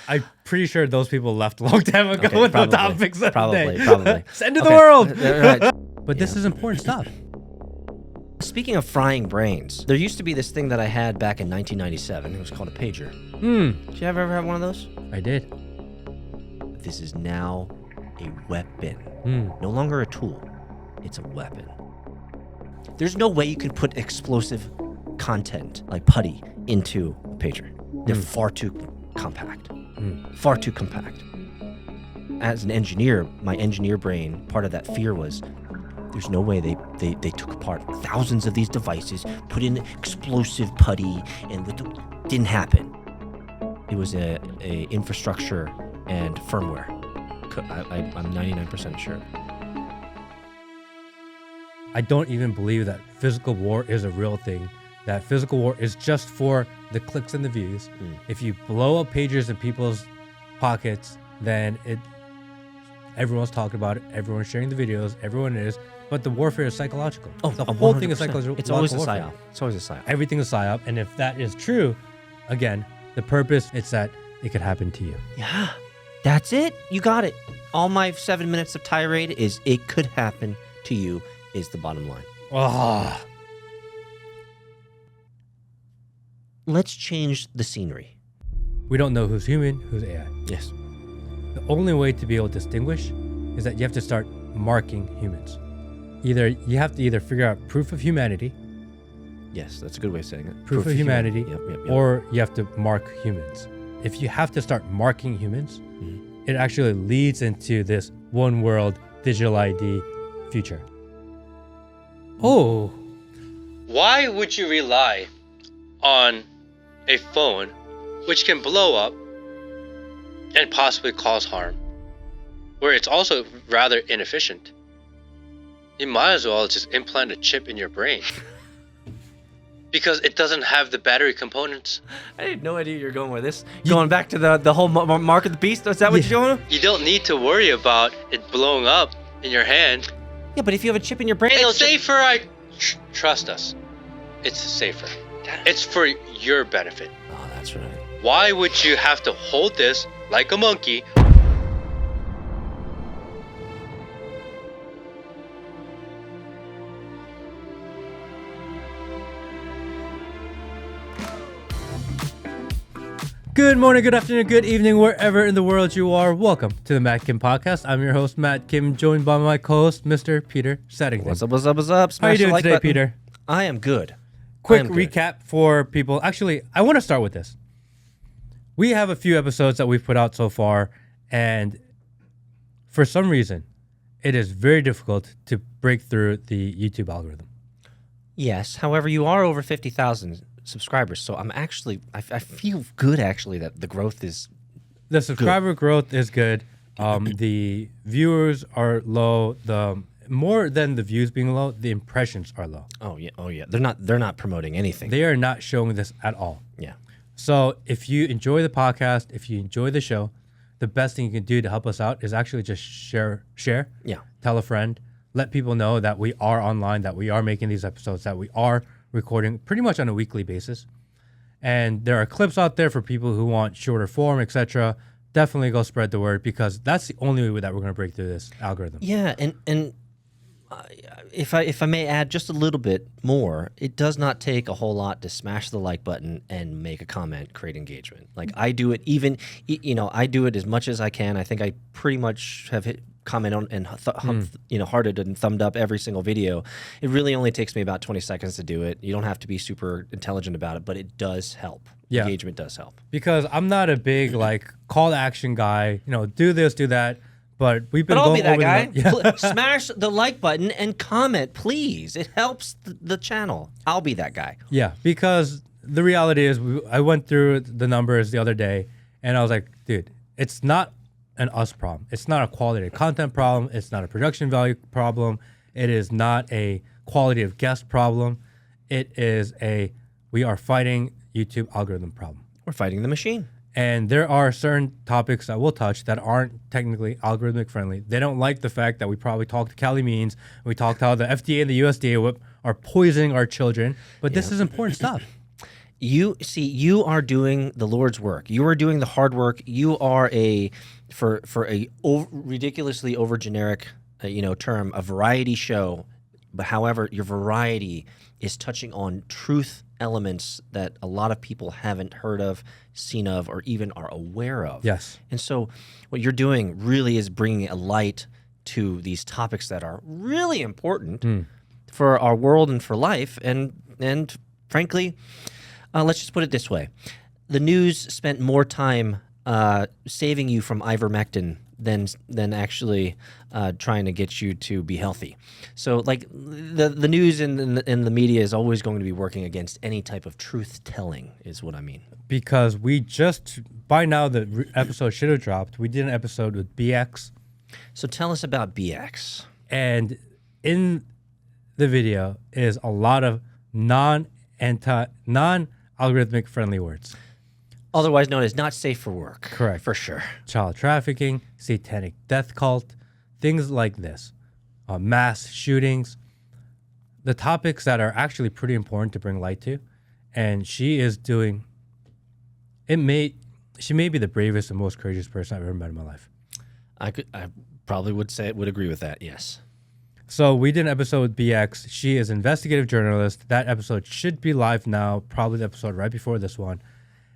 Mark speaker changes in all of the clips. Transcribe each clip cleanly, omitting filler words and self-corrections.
Speaker 1: I'm pretty sure those people left a long time ago with the topics of the day.
Speaker 2: Probably.
Speaker 1: It's the end of the world.
Speaker 2: Right.
Speaker 1: But this is important stuff.
Speaker 2: Speaking of frying brains, there used to be this thing that I had back in 1997. It was called a pager. Did you ever have one of those?
Speaker 1: I did.
Speaker 2: This is now a weapon. No longer a tool. It's a weapon. There's no way you can put explosive content like putty into a pager. They're far too compact. Far too compact. As an engineer, my engineer brain, part of that fear was, there's no way they took apart thousands of these devices, put in explosive putty, and didn't happen. It was a infrastructure and firmware. I'm 99% sure.
Speaker 1: I don't even believe that physical war is a real thing. That physical war is just for the clicks and the views. If you blow up pagers in people's pockets, then everyone's talking about it. Everyone's sharing the videos. Everyone is. But the warfare is psychological. The whole 100%. Thing is psychological.
Speaker 2: It's always a
Speaker 1: warfare.
Speaker 2: psyop. It's always a psyop.
Speaker 1: Everything is psyop. And if that is true, again, the purpose, it's that it could happen to you.
Speaker 2: Yeah. That's it. You got it. All my 7 minutes of tirade is it could happen to you is the bottom line.
Speaker 1: Oh.
Speaker 2: Let's change the scenery.
Speaker 1: We don't know who's human, who's AI.
Speaker 2: Yes.
Speaker 1: The only way to be able to distinguish is that you have to start marking humans. You have to figure out proof of humanity.
Speaker 2: Yes, that's a good way of saying it.
Speaker 1: Proof of humanity.
Speaker 2: Yep.
Speaker 1: Or you have to mark humans. If you have to start marking humans, it actually leads into this one world digital ID future. Oh.
Speaker 3: Why would you rely on a phone which can blow up and possibly cause harm, where it's also rather inefficient? You might as well just implant a chip in your brain because it doesn't have the battery components.
Speaker 2: I had no idea you're going with this. Going back to the whole mark of the beast? Is that what you're going with?
Speaker 3: You don't need to worry about it blowing up in your hand.
Speaker 2: Yeah, but if you have a chip in your brain...
Speaker 3: It's safer. Trust us. It's safer. It's for your benefit.
Speaker 2: Oh, that's right.
Speaker 3: Why would you have to hold this like a monkey?
Speaker 1: Good morning, good afternoon, good evening, wherever in the world you are. Welcome to the Matt Kim Podcast. I'm your host, Matt Kim, joined by my co-host, Mr. Peter Settington.
Speaker 2: What's up?
Speaker 1: How are you doing today, Peter?
Speaker 2: I am good.
Speaker 1: Quick recap for people. Actually, I want to start with this. We have a few episodes that we've put out so far, and for some reason, it is very difficult to break through the YouTube algorithm.
Speaker 2: Yes, however, you are over 50,000 subscribers, so I'm actually, I feel good actually that the growth is
Speaker 1: The subscriber growth is good. The viewers are low. The more than the views being low, the impressions are low.
Speaker 2: Oh yeah. They're not promoting anything.
Speaker 1: They are not showing this at all.
Speaker 2: Yeah.
Speaker 1: So if you enjoy the podcast, if you enjoy the show, the best thing you can do to help us out is actually just share.
Speaker 2: Yeah.
Speaker 1: Tell a friend. Let people know that we are online, that we are making these episodes, that we are recording pretty much on a weekly basis. And there are clips out there for people who want shorter form, etc. Definitely go spread the word, because that's the only way that we're going to break through this algorithm.
Speaker 2: Yeah, and if I may add just a little bit more, it does not take a whole lot to smash the like button and make a comment, create engagement. Like I do it, I do it as much as I can. I think I pretty much have hit comment on and hearted and thumbed up every single video. It really only takes me about 20 seconds to do it. You don't have to be super intelligent about it, but it does help. Yeah. Engagement does help.
Speaker 1: Because I'm not a big call to action guy. Do this, do that. But we've been.
Speaker 2: But I'll
Speaker 1: going
Speaker 2: be that
Speaker 1: over
Speaker 2: guy.
Speaker 1: Yeah.
Speaker 2: Smash the like button and comment, please. It helps the channel. I'll be that guy.
Speaker 1: Yeah, because the reality is, I went through the numbers the other day, and I was like, dude, it's not an us problem. It's not a quality of content problem. It's not a production value problem. It is not a quality of guest problem. It is we are fighting YouTube algorithm problem.
Speaker 2: We're fighting the machine.
Speaker 1: And there are certain topics that we'll touch that aren't technically algorithmic friendly. They don't like the fact that we probably talked to Cali Means. We talked how the FDA and the USDA are poisoning our children. But this is important stuff.
Speaker 2: You are doing the Lord's work. You are doing the hard work. You are for a ridiculously over generic term, a variety show. But however, your variety is touching on truth elements that a lot of people haven't heard of, seen of, or even are aware of.
Speaker 1: Yes.
Speaker 2: And so what you're doing really is bringing a light to these topics that are really important for our world and for life. And frankly, let's just put it this way. The news spent more time saving you from ivermectin than actually trying to get you to be healthy. So like the news and the media is always going to be working against any type of truth telling is what I mean.
Speaker 1: Because by now the episode should have dropped. We did an episode with BX.
Speaker 2: So tell us about BX.
Speaker 1: And in the video is a lot of non-algorithmic friendly words.
Speaker 2: Otherwise known as not safe for work.
Speaker 1: Correct.
Speaker 2: For sure.
Speaker 1: Child trafficking, satanic death cult, things like this. Mass shootings. The topics that are actually pretty important to bring light to. And she is doing... She may be the bravest and most courageous person I've ever met in my life.
Speaker 2: I probably would agree with that, yes.
Speaker 1: So we did an episode with BX. She is an investigative journalist. That episode should be live now, probably the episode right before this one.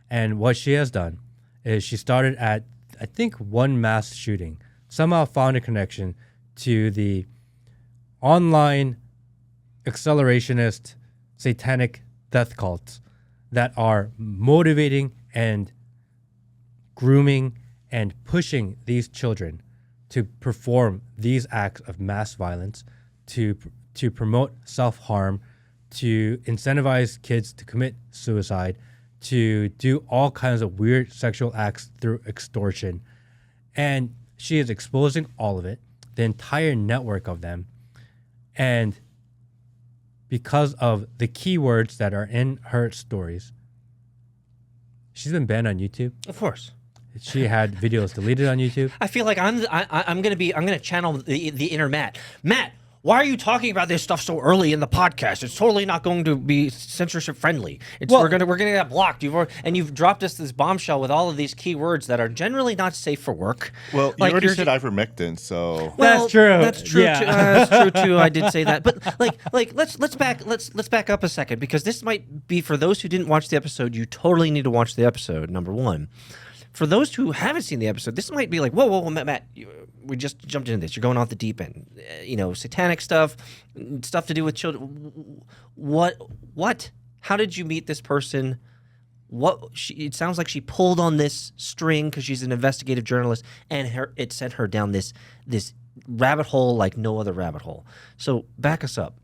Speaker 1: And what she has done is she started at, I think, one mass shooting, somehow found a connection to the online accelerationist satanic death cults that are motivating and grooming and pushing these children to perform these acts of mass violence, to promote self-harm, to incentivize kids to commit suicide, to do all kinds of weird sexual acts through extortion. And she is exposing all of it, the entire network of them. And because of the keywords that are in her stories, she's been banned on YouTube.
Speaker 2: Of course.
Speaker 1: She had videos deleted on YouTube.
Speaker 2: I feel like I'm gonna channel the inner Matt. Matt, why are you talking about this stuff so early in the podcast? It's totally not going to be censorship friendly. We're gonna get blocked. You've dropped us this bombshell with all of these keywords that are generally not safe for work.
Speaker 4: Well, you already said ivermectin, so
Speaker 1: That's true.
Speaker 2: That's true.
Speaker 1: Yeah.
Speaker 2: That's true too. I did say that, but let's back up a second, because this might be, for those who didn't watch the episode, you totally need to watch the episode. Number one. For those who haven't seen the episode, this might be like, whoa, Matt, we just jumped into this. You're going off the deep end. Satanic stuff to do with children. What? How did you meet this person? It sounds like she pulled on this string because she's an investigative journalist, and it sent her down this rabbit hole like no other rabbit hole. So back us up.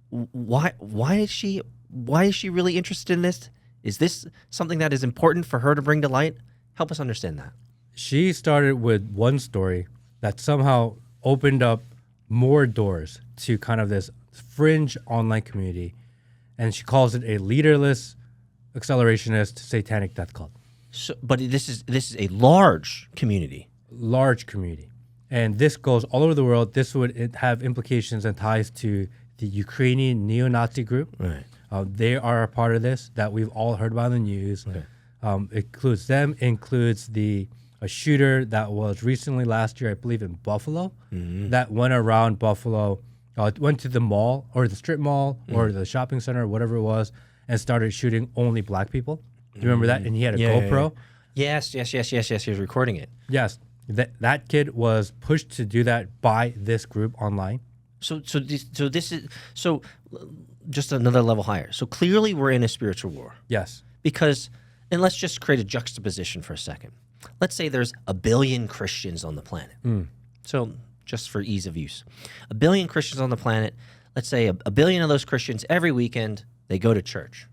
Speaker 2: Why is she really interested in this? Is this something that is important for her to bring to light? Help us understand that. She
Speaker 1: started with one story that somehow opened up more doors to kind of this fringe online community, and she calls it a leaderless, accelerationist, satanic death cult.
Speaker 2: So, but this is a large community.
Speaker 1: Large community. And this goes all over the world. This would have implications and ties to the Ukrainian neo-Nazi group.
Speaker 2: Right.
Speaker 1: They are a part of this that we've all heard about in the news.
Speaker 2: Okay.
Speaker 1: Includes a shooter that was recently last year, I believe, in Buffalo, that went around Buffalo, went to the mall or the strip mall or the shopping center or whatever it was, and started shooting only black people. Do you remember that? And he had a GoPro.
Speaker 2: Yeah. Yes. He was recording it.
Speaker 1: Yes. That kid was pushed to do that by this group online.
Speaker 2: So this is just another level higher. So clearly we're in a spiritual war.
Speaker 1: Yes.
Speaker 2: Because, and let's just create a juxtaposition for a second. Let's say there's 1 billion Christians on the planet. So just for ease of use, 1 billion Christians on the planet. Let's say a billion of those Christians every weekend, they go to church.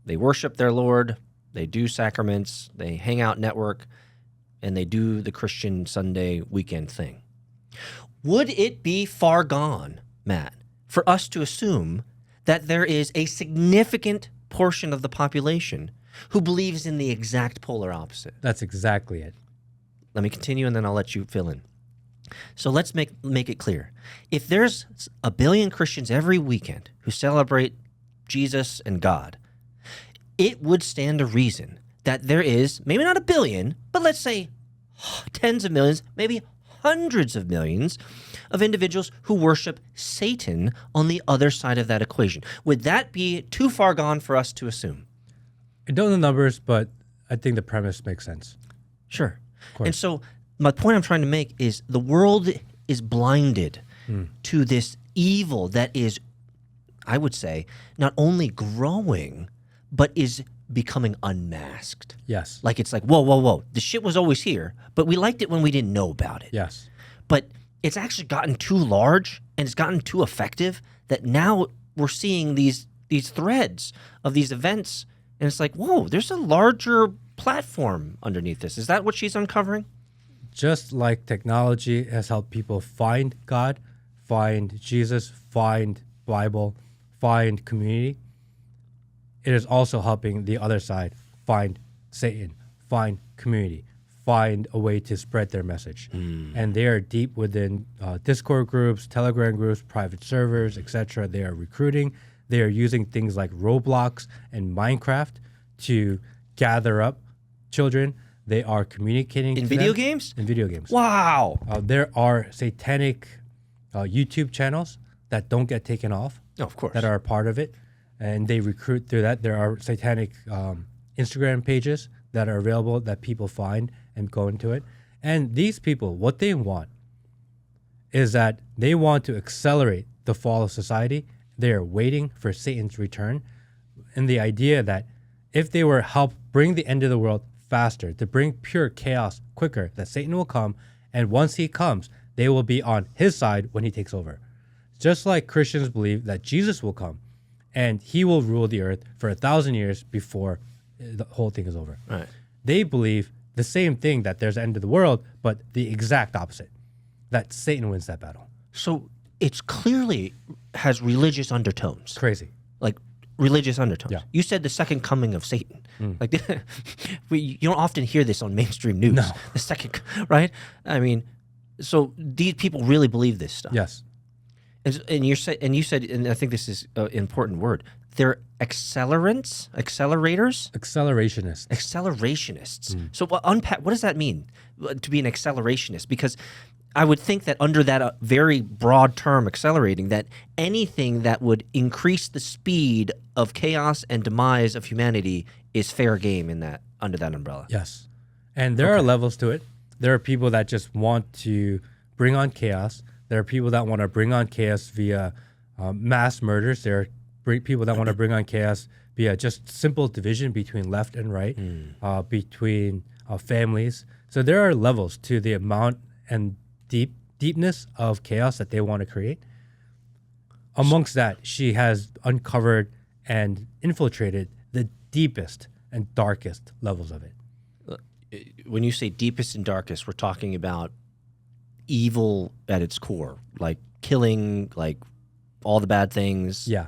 Speaker 2: They worship their Lord. They do sacraments. They hang out, network, and they do the Christian Sunday weekend thing. Would it be far gone, Matt, for us to assume that there is a significant portion of the population who believes in the exact polar opposite?
Speaker 1: That's exactly it.
Speaker 2: Let me continue, and then I'll let you fill in. So let's make it clear. If there's 1 billion Christians every weekend who celebrate Jesus and God, it would stand to reason that there is, maybe not a billion, but let's say tens of millions, maybe hundreds of millions of individuals who worship Satan on the other side of that equation. Would that be too far gone for us to assume?
Speaker 1: I don't know the numbers, but I think the premise makes sense.
Speaker 2: Sure. And so my point I'm trying to make is the world is blinded to this evil that is, I would say, not only growing, but is becoming unmasked.
Speaker 1: Yes.
Speaker 2: Like it's like, whoa, whoa, whoa. The shit was always here, but we liked it when we didn't know about it.
Speaker 1: Yes.
Speaker 2: But it's actually gotten too large and it's gotten too effective that now we're seeing these threads of these events, and it's like, whoa, there's a larger platform underneath this. Is that what she's uncovering?
Speaker 1: Just like technology has helped people find God, find Jesus, find Bible, find community, it is also helping the other side find Satan, find community, find a way to spread their message. And they are deep within Discord groups, Telegram groups, private servers, etc. They are recruiting. They are using things like Roblox and Minecraft to gather up children. They are communicating
Speaker 2: In
Speaker 1: to
Speaker 2: video
Speaker 1: them.
Speaker 2: games?
Speaker 1: In video games.
Speaker 2: Wow.
Speaker 1: There are satanic YouTube channels that don't get taken off,
Speaker 2: Oh, of course.
Speaker 1: that are a part of it, and they recruit through that. There are satanic Instagram pages that are available that people find and go into it. And these people, what they want is that they want to accelerate the fall of society. They are waiting for Satan's return, and the idea that if they were help bring the end of the world faster, to bring pure chaos quicker, that Satan will come, and once he comes, they will be on his side when he takes over. Just like Christians believe that Jesus will come, and he will rule the earth for 1,000 years before the whole thing is over.
Speaker 2: Right.
Speaker 1: They believe the same thing, that there's the end of the world, but the exact opposite, that Satan wins that battle.
Speaker 2: So it's clearly has religious undertones.
Speaker 1: Crazy.
Speaker 2: Like religious undertones.
Speaker 1: Yeah.
Speaker 2: You said the second coming of Satan. Like you don't often hear this on mainstream news.
Speaker 1: No.
Speaker 2: The second, right? I mean, so these people really believe this stuff.
Speaker 1: Yes.
Speaker 2: And you said, and I think this is an important word. They're accelerators.
Speaker 1: Accelerationists.
Speaker 2: Accelerationists. So unpack. What does that mean to be an accelerationist? Because I would think that under that very broad term, accelerating, that anything that would increase the speed of chaos and demise of humanity is fair game in that, under that umbrella.
Speaker 1: Yes. And there are levels to it. There are people that just want to bring on chaos. There are people that want to bring on chaos via mass murders. There are people that want to bring on chaos via just simple division between left and right, between families. So there are levels to the amount and deepness of chaos that they want to create. Amongst that, she has uncovered and infiltrated the deepest and darkest levels of it.
Speaker 2: When you say deepest and darkest, we're talking about evil at its core, like killing, like all the bad things.
Speaker 1: Yeah.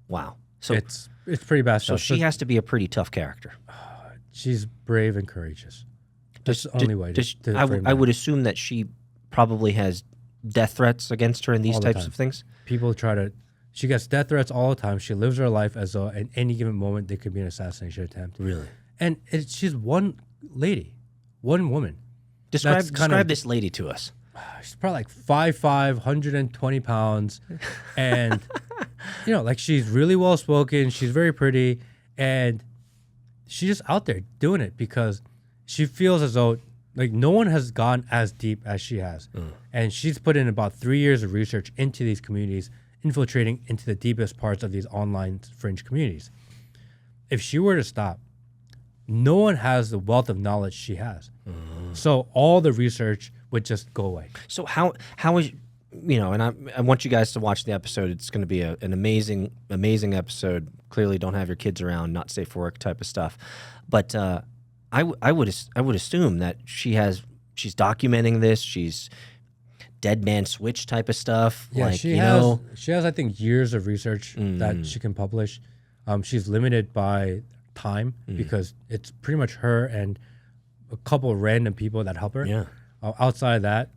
Speaker 2: Wow. So
Speaker 1: it's pretty bad
Speaker 2: so
Speaker 1: stuff.
Speaker 2: she has to be a pretty tough character.
Speaker 1: She's brave and courageous. That's the only way to frame
Speaker 2: I
Speaker 1: her.
Speaker 2: would assume that she probably has death threats against her in these
Speaker 1: All the
Speaker 2: types
Speaker 1: time.
Speaker 2: of things.
Speaker 1: People she gets death threats all the time. She lives her life as though at any given moment there could be an assassination attempt.
Speaker 2: Really?
Speaker 1: And she's one lady, one woman.
Speaker 2: Describe this lady to us.
Speaker 1: She's probably like 5'5", 120 pounds. And, like she's really well spoken. She's very pretty. And she's just out there doing it because she feels as though like no one has gone as deep as she has. And she's put in about 3 years of research into these communities, infiltrating into the deepest parts of these online fringe communities. If she were to stop, no one has the wealth of knowledge she has. So all the research would just go away.
Speaker 2: So how is, and I want you guys to watch the episode. It's going to be an amazing episode. Clearly don't have your kids around, not safe for work type of stuff. But I would assume that she's documenting this. She's dead man switch type of stuff.
Speaker 1: Yeah,
Speaker 2: like,
Speaker 1: she has I think years of research that she can publish. She's limited by time because it's pretty much her and a couple of random people that help her.
Speaker 2: Yeah.
Speaker 1: Outside of that,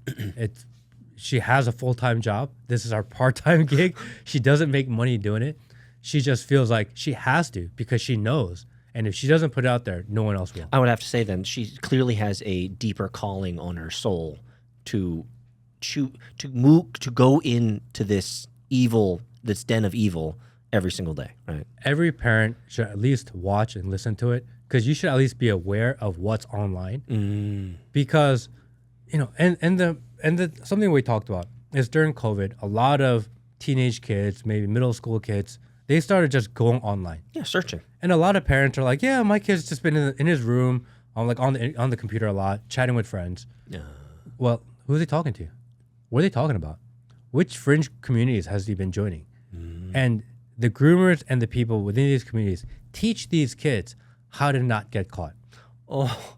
Speaker 1: she has a full-time job. This is our part-time gig. She doesn't make money doing it. She just feels like she has to because she knows. And if she doesn't put it out there, no one else will.
Speaker 2: I would have to say then she clearly has a deeper calling on her soul to go into this den of evil every single day, right?
Speaker 1: Every parent should at least watch and listen to it because you should at least be aware of what's online. Because, and something we talked about is during COVID, a lot of teenage kids, maybe middle school kids, they started just going online.
Speaker 2: Yeah, searching.
Speaker 1: And a lot of parents are like, yeah, my kid's just been in his room on the computer a lot, chatting with friends.
Speaker 2: Yeah.
Speaker 1: Well, who are they talking to? What are they talking about? Which fringe communities has he been joining? And the groomers and the people within these communities teach these kids how to not get caught.
Speaker 2: Oh,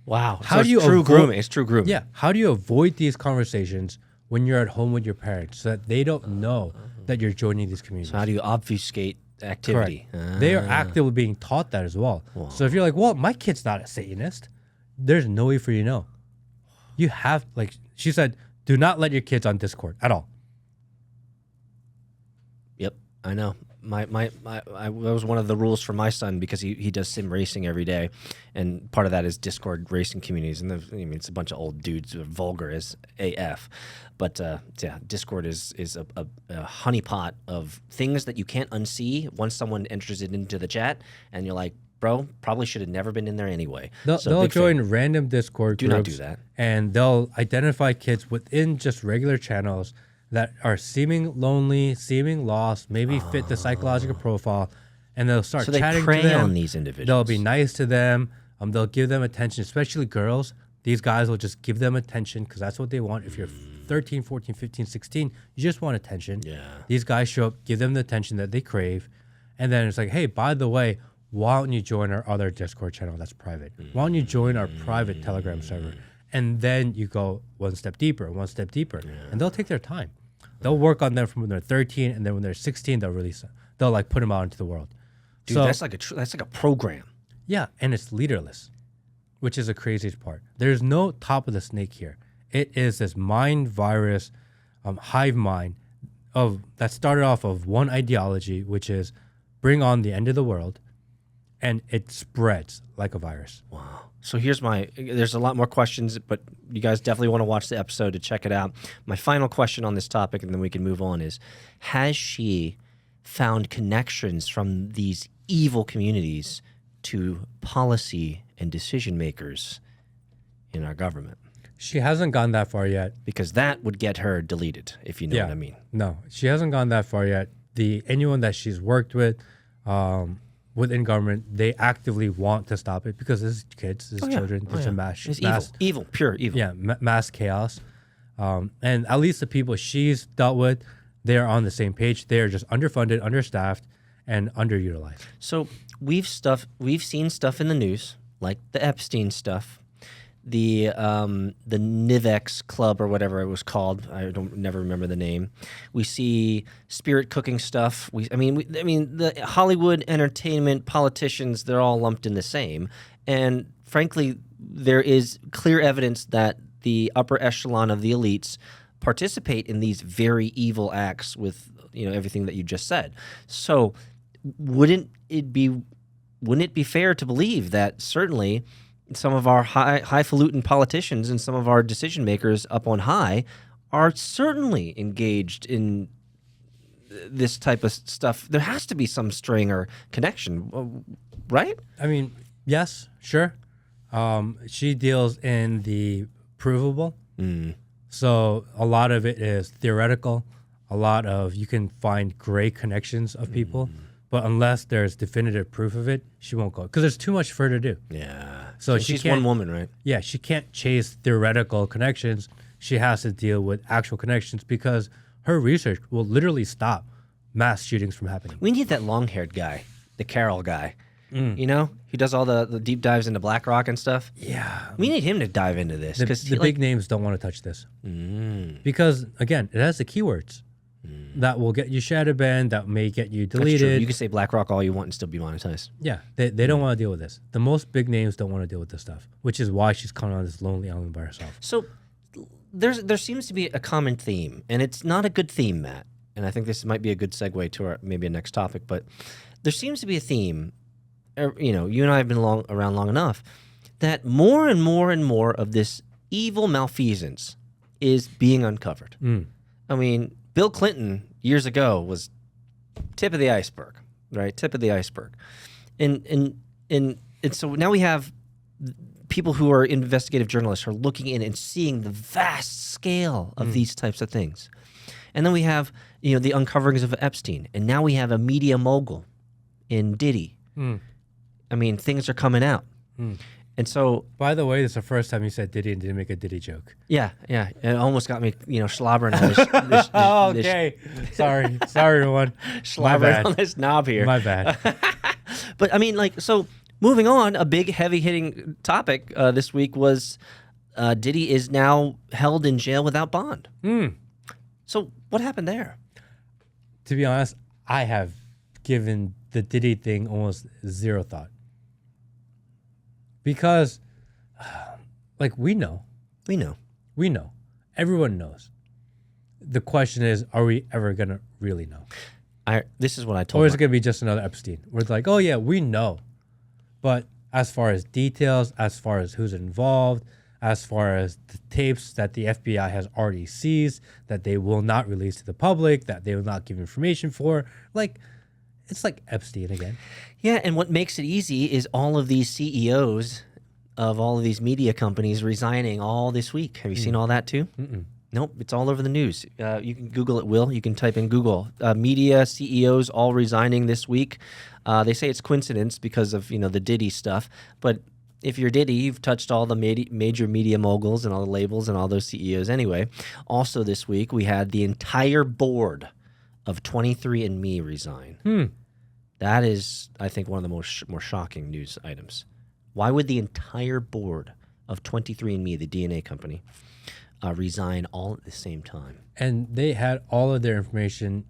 Speaker 2: wow.
Speaker 1: How do you
Speaker 2: true grooming? It's true grooming.
Speaker 1: Yeah. How do you avoid these conversations when you're at home with your parents so that they don't know that you're joining these communities?
Speaker 2: So how do you obfuscate activity?
Speaker 1: They are actively being taught that as well. Wow. So if you're like, well, my kid's not a Satanist, there's no way for you to know. You have, like she said, do not let your kids on Discord at all.
Speaker 2: Yep, I know. That was one of the rules for my son because he does sim racing every day, and part of that is Discord racing communities. And it's a bunch of old dudes who are vulgar as AF, but Discord is a honeypot of things that you can't unsee once someone enters it into the chat, and you're like, bro, probably should have never been in there anyway.
Speaker 1: They'll join random Discord groups.
Speaker 2: Do not do that.
Speaker 1: And they'll identify kids within just regular channels that are seeming lonely, seeming lost, maybe fit the psychological profile, and they'll start chatting
Speaker 2: prey
Speaker 1: to them.
Speaker 2: on these individuals.
Speaker 1: They'll be nice to them. They'll give them attention, especially girls. These guys will just give them attention because that's what they want. If you're 13, 14, 15, 16, you just want attention.
Speaker 2: Yeah.
Speaker 1: These guys show up, give them the attention that they crave, and then it's like, hey, by the way, why don't you join our other Discord channel that's private? Why don't you join our private Telegram server? And then you go one step deeper, and they'll take their time. They'll work on them from when they're 13, and then when they're 16, they'll release it. They'll like put them out into the world.
Speaker 2: Dude, so, that's like a program.
Speaker 1: Yeah, and it's leaderless, which is the craziest part. There's no top of the snake here. It is this mind virus, hive mind that started off of one ideology, which is bring on the end of the world, and it spreads like a virus.
Speaker 2: Wow. So there's a lot more questions, but you guys definitely want to watch the episode to check it out. My final question on this topic, and then we can move on, is has she found connections from these evil communities to policy and decision makers in our government?
Speaker 1: She hasn't gone that far yet.
Speaker 2: Because that would get her deleted, if you know what I mean.
Speaker 1: No, she hasn't gone that far yet. Anyone that she's worked with, within government, they actively want to stop it because this is kids, this is children, this is
Speaker 2: evil, pure evil.
Speaker 1: Yeah, mass chaos. And at least the people she's dealt with, they are on the same page. They are just underfunded, understaffed, and underutilized.
Speaker 2: So we've seen stuff in the news, like the Epstein stuff, the Nivex Club or whatever it was called. I never remember the name. We see spirit cooking stuff. The Hollywood entertainment politicians, they're all lumped in the same. And frankly, there is clear evidence that the upper echelon of the elites participate in these very evil acts with everything that you just said. So wouldn't it be fair to believe that certainly some of our highfalutin politicians and some of our decision makers up on high are certainly engaged in this type of stuff? There has to be some string or connection, right?
Speaker 1: I mean, yes, sure. She deals in the provable. So a lot of it is theoretical. A lot of you can find gray connections of people. But unless there's definitive proof of it, she won't go because there's too much for her to do.
Speaker 2: Yeah.
Speaker 1: So
Speaker 2: she's one woman, right?
Speaker 1: Yeah, she can't chase theoretical connections. She has to deal with actual connections because her research will literally stop mass shootings from happening.
Speaker 2: We need that long-haired guy, the Carol guy. He does all the deep dives into BlackRock and stuff.
Speaker 1: Yeah.
Speaker 2: We need him to dive into this.
Speaker 1: The big names don't want to touch this. Because, again, it has the keywords. That will get you shadow banned, that may get you deleted.
Speaker 2: That's true. You can say BlackRock all you want and still be monetized.
Speaker 1: Yeah, they don't want to deal with this. The most big names don't want to deal with this stuff, which is why she's kind of on this lonely island by herself.
Speaker 2: So there seems to be a common theme, and it's not a good theme, Matt. and I think this might be a good segue to maybe a next topic, but there seems to be a theme, you and I have been around long enough, that more and more and more of this evil malfeasance is being uncovered. I mean, Bill Clinton years ago was tip of the iceberg, right? Tip of the iceberg. And so now we have people who are investigative journalists who are looking in and seeing the vast scale of these types of things. And then we have, the uncoverings of Epstein. And now we have a media mogul in Diddy. I mean, things are coming out. And so...
Speaker 1: By the way, this is the first time you said Diddy and didn't make a Diddy joke.
Speaker 2: Yeah. It almost got me, slobbering on this.
Speaker 1: Okay. Sorry, everyone.
Speaker 2: Slobbering on this knob here.
Speaker 1: My bad.
Speaker 2: But, I mean, so moving on, a big, heavy-hitting topic this week was Diddy is now held in jail without bond. So what happened there?
Speaker 1: To be honest, I have given the Diddy thing almost zero thought. Because, we know. Everyone knows. The question is, are we ever going to really know?
Speaker 2: This is what I told
Speaker 1: Or is it going to be just another Epstein? Where it's like, oh, yeah, we know. But as far as details, as far as who's involved, as far as the tapes that the FBI has already seized, that they will not release to the public, that they will not give information for, it's like Epstein again.
Speaker 2: Yeah, and what makes it easy is all of these CEOs of all of these media companies resigning all this week. Have you seen all that too? Nope, it's all over the news. You can Google it, Will. You can type in Google. Media CEOs all resigning this week. They say it's coincidence because of, the Diddy stuff. But if you're Diddy, you've touched all the major media moguls and all the labels and all those CEOs anyway. Also this week, we had the entire board of 23andMe resign. That is, I think, one of the more shocking news items. Why would the entire board of 23andMe, the DNA company, resign all at the same time?
Speaker 1: And they had all of their information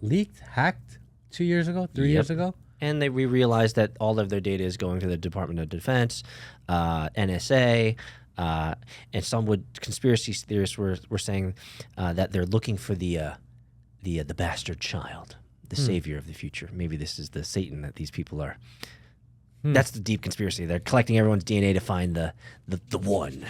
Speaker 1: leaked, hacked 2 years ago, 3 years ago?
Speaker 2: And we realized that all of their data is going to the Department of Defense, NSA, and some conspiracy theorists were saying that they're looking for the bastard child, the savior of the future. Maybe this is the Satan that these people are. That's the deep conspiracy. They're collecting everyone's DNA to find the one.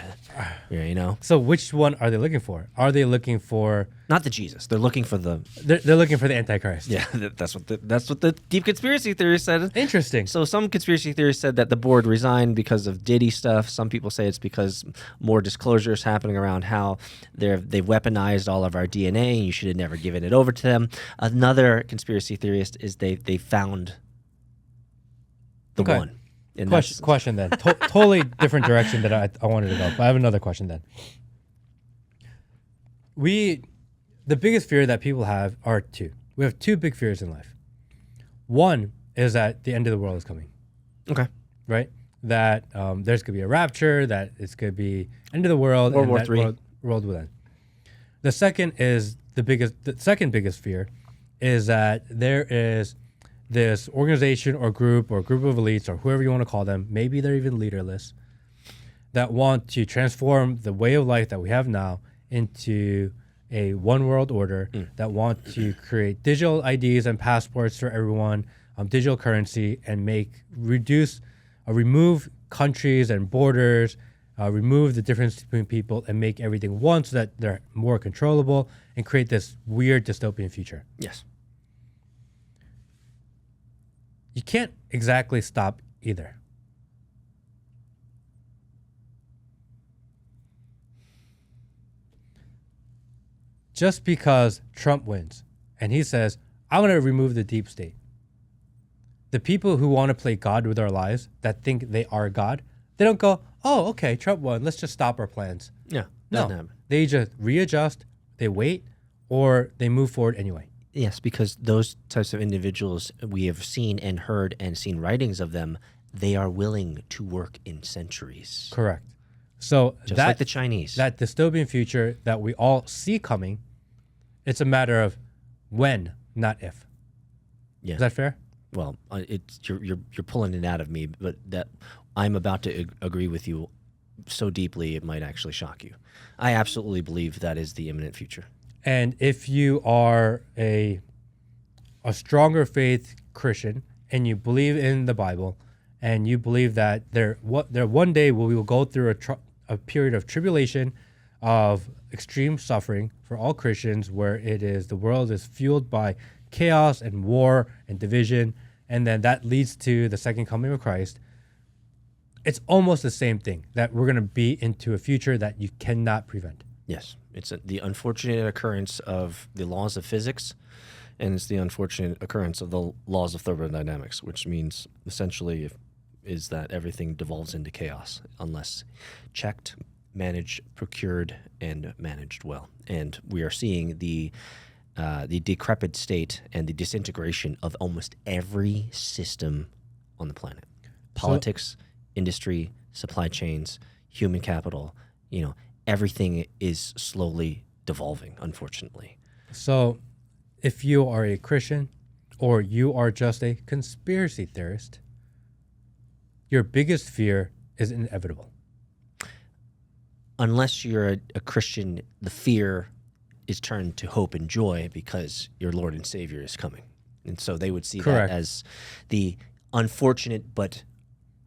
Speaker 1: So which one are they looking for? Are they looking for
Speaker 2: not the Jesus? They're looking for the.
Speaker 1: They're looking for the Antichrist.
Speaker 2: Yeah, that's what the deep conspiracy theory said.
Speaker 1: Interesting.
Speaker 2: So some conspiracy theorists said that the board resigned because of Diddy stuff. Some people say it's because more disclosures happening around how they've weaponized all of our DNA and you should have never given it over to them. Another conspiracy theorist is they found the one. And
Speaker 1: question then. Totally different direction that I wanted to go. But I have another question then. The biggest fear that people have are two. We have two big fears in life. One is that the end of the world is coming.
Speaker 2: Okay.
Speaker 1: Right? That there's going to be a rapture, that it's going to be end of the world.
Speaker 2: World War III.
Speaker 1: World will end. The second biggest fear is that there is this organization or group of elites or whoever you want to call them, maybe they're even leaderless, that want to transform the way of life that we have now into a one world order, that want to create digital IDs and passports for everyone, digital currency, and remove countries and borders, remove the difference between people and make everything one so that they're more controllable and create this weird dystopian future.
Speaker 2: Yes.
Speaker 1: You can't exactly stop either. Just because Trump wins and he says, I want to remove the deep state. The people who want to play God with our lives, that think they are God, they don't go, oh, okay, Trump won, let's just stop our plans.
Speaker 2: Yeah.
Speaker 1: No, they just readjust, they wait, or they move forward anyway.
Speaker 2: Yes, because those types of individuals, we have seen and heard and seen writings of them, they are willing to work in centuries.
Speaker 1: Correct. So
Speaker 2: just like the Chinese. That
Speaker 1: dystopian future that we all see coming, it's a matter of when, not if.
Speaker 2: Yeah.
Speaker 1: Is that fair?
Speaker 2: Well, you're pulling it out of me, but that I'm about to agree with you so deeply it might actually shock you. I absolutely believe that is the imminent future.
Speaker 1: And if you are a stronger faith Christian and you believe in the Bible and you believe that there one day we will go through a period of tribulation, of extreme suffering for all Christians, where the world is fueled by chaos and war and division, and then that leads to the second coming of Christ. It's almost the same thing, that we're going to be into a future that you cannot prevent.
Speaker 2: Yes, it's the unfortunate occurrence of the laws of physics, and it's the unfortunate occurrence of the laws of thermodynamics, which means essentially is that everything devolves into chaos unless checked, managed, procured, and managed well. And we are seeing the decrepit state and the disintegration of almost every system on the planet. Politics, industry, supply chains, human capital, everything is slowly devolving, unfortunately.
Speaker 1: So if you are a Christian or you are just a conspiracy theorist, your biggest fear is inevitable.
Speaker 2: Unless you're a Christian, the fear is turned to hope and joy because your Lord and Savior is coming. And so they would see
Speaker 1: Correct.
Speaker 2: that as the unfortunate but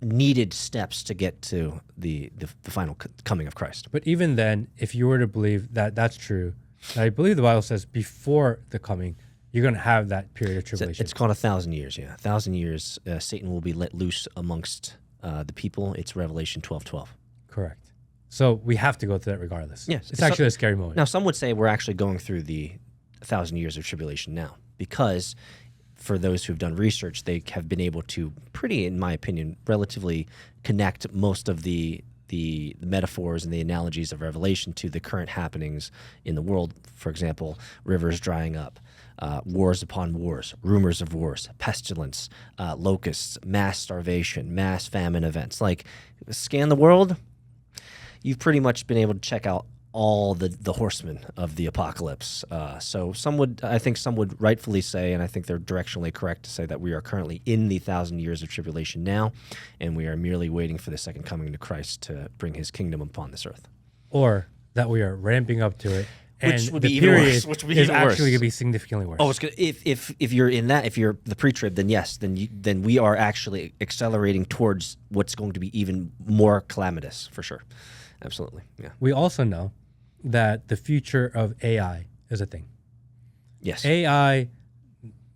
Speaker 2: needed steps to get to the final coming of Christ.
Speaker 1: But even then, if you were to believe that that's true, I believe the Bible says before the coming, you're going to have that period of tribulation.
Speaker 2: It's called 1,000 years, yeah. 1,000 years, Satan will be let loose amongst the people. It's Revelation 12:12.
Speaker 1: Correct. So we have to go through that regardless.
Speaker 2: Yes.
Speaker 1: It's actually a scary moment.
Speaker 2: Now, some would say we're actually going through the 1,000 years of tribulation now, because for those who've done research, they have been able to pretty, in my opinion, relatively connect most of the metaphors and the analogies of Revelation to the current happenings in the world. For example, rivers drying up, wars upon wars, rumors of wars, pestilence, locusts, mass starvation, mass famine events. Like, scan the world, you've pretty much been able to check out all the horsemen of the apocalypse. So I think some would rightfully say, and I think they're directionally correct to say, that we are currently in the 1,000 years of tribulation now, and we are merely waiting for the second coming to Christ to bring his kingdom upon this earth.
Speaker 1: Or that we are ramping up to it. And
Speaker 2: Which would
Speaker 1: the
Speaker 2: be even
Speaker 1: period
Speaker 2: worse. Which would be
Speaker 1: is
Speaker 2: even
Speaker 1: actually
Speaker 2: worse.
Speaker 1: going to be significantly worse.
Speaker 2: Oh, it's good. If you're in that, if you're the pre-trib, then yes, then we are actually accelerating towards what's going to be even more calamitous, for sure. Absolutely, yeah.
Speaker 1: We also know that the future of AI is a thing.
Speaker 2: Yes.
Speaker 1: AI,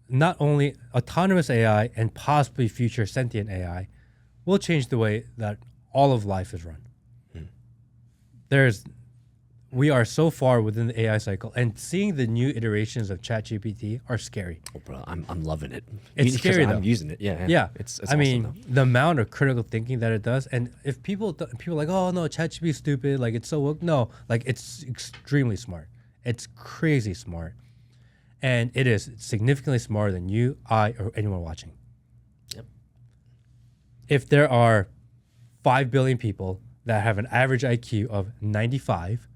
Speaker 1: not only autonomous AI and possibly future sentient AI, will change the way that all of life is run. We are so far within the AI cycle, and seeing the new iterations of ChatGPT are scary.
Speaker 2: Oh, bro, I'm loving it.
Speaker 1: It's
Speaker 2: Because
Speaker 1: scary, though.
Speaker 2: I'm using it. Yeah.
Speaker 1: Yeah,
Speaker 2: It's
Speaker 1: I
Speaker 2: awesome,
Speaker 1: mean,
Speaker 2: though.
Speaker 1: the amount of critical thinking that it does, and if people are like, oh no, ChatGPT is stupid, like it's so woke. No, like it's extremely smart. It's crazy smart, and it is significantly smarter than you, I, or anyone watching.
Speaker 2: Yep.
Speaker 1: If there are 5 billion people that have an average IQ of 95,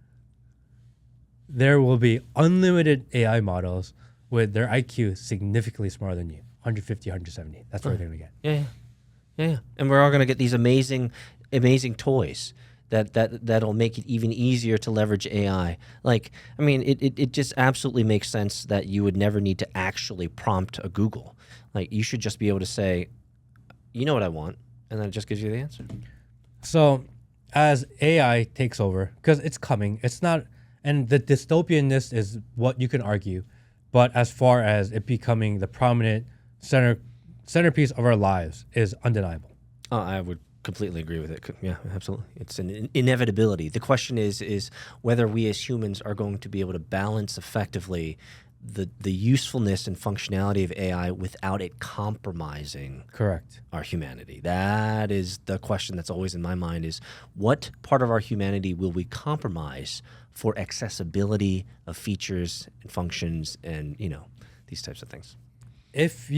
Speaker 1: there will be unlimited AI models with their IQ significantly smarter than you, 150, 170. That's what they're going to get.
Speaker 2: Yeah. And we're all going to get these amazing toys that'll make it even easier to leverage AI. Like, I mean, it just absolutely makes sense that you would never need to actually prompt a Google. Like, you should just be able to say, you know what I want, and then it just gives you the answer.
Speaker 1: So as AI takes over, because it's coming, it's not, and the dystopianness is what you can argue, but as far as it becoming the prominent centerpiece of our lives is undeniable.
Speaker 2: I would completely agree with it. Yeah, absolutely. It's an inevitability. The question is whether we as humans are going to be able to balance effectively the usefulness and functionality of AI without it compromising
Speaker 1: Correct.
Speaker 2: our humanity. That is the question that's always in my mind, is what part of our humanity will we compromise for accessibility of features and functions and, these types of things.
Speaker 1: If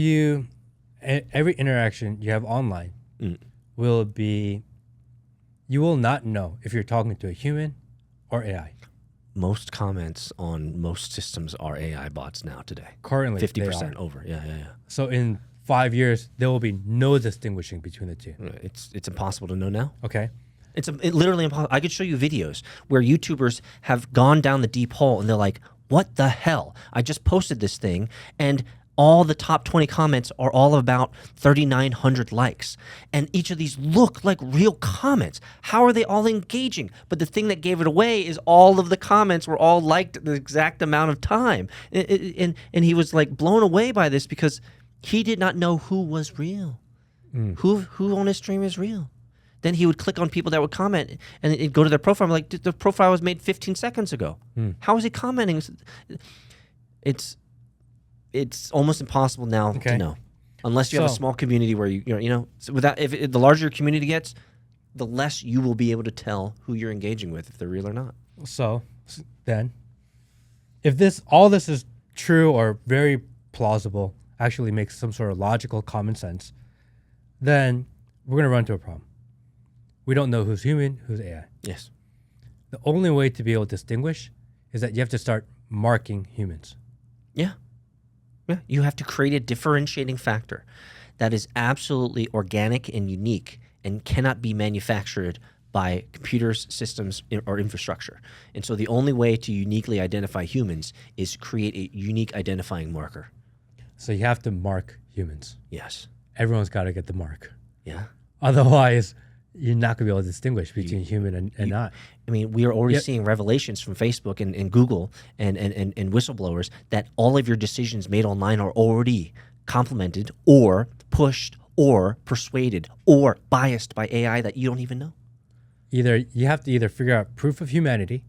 Speaker 1: every interaction you have online will be, you will not know if you're talking to a human or AI.
Speaker 2: Most comments on most systems are AI bots now today.
Speaker 1: Currently,
Speaker 2: 50% over. Yeah.
Speaker 1: So in 5 years, there will be no distinguishing between the two.
Speaker 2: It's impossible to know now.
Speaker 1: Okay.
Speaker 2: It's literally impossible. I could show you videos where YouTubers have gone down the deep hole and they're like, what the hell? I just posted this thing, and all the top 20 comments are all about 3,900 likes. And each of these look like real comments. How are they all engaging? But the thing that gave it away is all of the comments were all liked at the exact amount of time. And he was like blown away by this because he did not know who was real. Who on his stream is real. Then he would click on people that would comment and it'd go to their profile. I'm like, the profile was made 15 seconds ago. How is he commenting? It's almost impossible now to know, unless you have a small community where so if the larger your community gets, the less you will be able to tell who you're engaging with if they're real or not.
Speaker 1: So then, if all this is true or very plausible, actually makes some sort of logical common sense, then we're gonna run into a problem. We don't know who's human, who's AI.
Speaker 2: Yes.
Speaker 1: The only way to be able to distinguish is that you have to start marking humans.
Speaker 2: Yeah. Yeah, you have to create a differentiating factor that is absolutely organic and unique and cannot be manufactured by computers, systems, or infrastructure. And so the only way to uniquely identify humans is create a unique identifying marker.
Speaker 1: So you have to mark humans.
Speaker 2: Yes.
Speaker 1: Everyone's got to get the mark.
Speaker 2: Yeah.
Speaker 1: Otherwise, you're not going to be able to distinguish between human and not.
Speaker 2: I mean, we are already seeing revelations from Facebook and Google and whistleblowers that all of your decisions made online are already complemented or pushed or persuaded or biased by AI that you don't even know.
Speaker 1: You have to either figure out proof of humanity.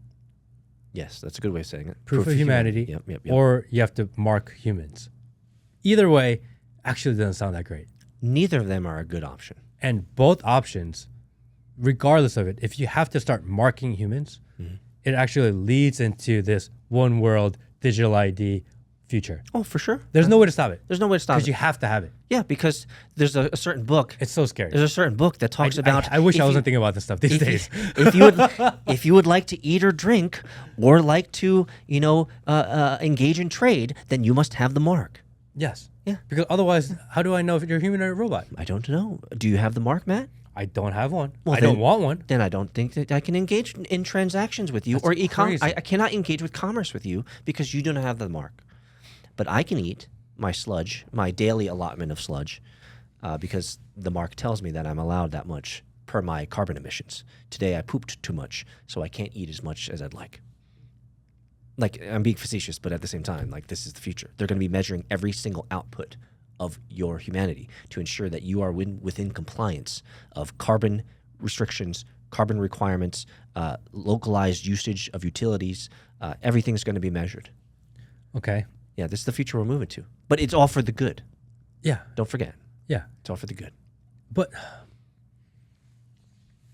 Speaker 2: Yes, that's a good way of saying it.
Speaker 1: Proof of humanity.
Speaker 2: Yep.
Speaker 1: Or you have to mark humans. Either way, actually doesn't sound that great.
Speaker 2: Neither of them are a good option.
Speaker 1: And both options, regardless of it, if you have to start marking humans, it actually leads into this one world digital ID future.
Speaker 2: Oh, for sure.
Speaker 1: There's no way to stop it.
Speaker 2: There's no way to stop it.
Speaker 1: Because you have to have it.
Speaker 2: Yeah, because there's a certain book.
Speaker 1: It's so scary.
Speaker 2: There's a certain book that talks about.
Speaker 1: I wish I wasn't thinking about this stuff these days.
Speaker 2: If you would like to eat or drink, or like to engage in trade, then you must have the mark.
Speaker 1: Yes.
Speaker 2: Yeah.
Speaker 1: Because otherwise, how do I know if you're human or a robot?
Speaker 2: I don't know. Do you have the mark, Matt?
Speaker 1: I don't have one.
Speaker 2: Well,
Speaker 1: I don't want one.
Speaker 2: Then I don't think that I can engage in transactions with you or e-commerce. I cannot engage with commerce with you because you don't have the mark. But I can eat my sludge, my daily allotment of sludge, because the mark tells me that I'm allowed that much per my carbon emissions. Today I pooped too much, so I can't eat as much as I'd like. Like, I'm being facetious, but at the same time, like, this is the future. They're going to be measuring every single output of your humanity to ensure that you are within compliance of carbon restrictions, carbon requirements, localized usage of utilities. Everything's going to be measured.
Speaker 1: Okay.
Speaker 2: Yeah, this is the future we're moving to. But it's all for the good.
Speaker 1: Yeah.
Speaker 2: Don't forget.
Speaker 1: Yeah.
Speaker 2: It's all for the good.
Speaker 1: But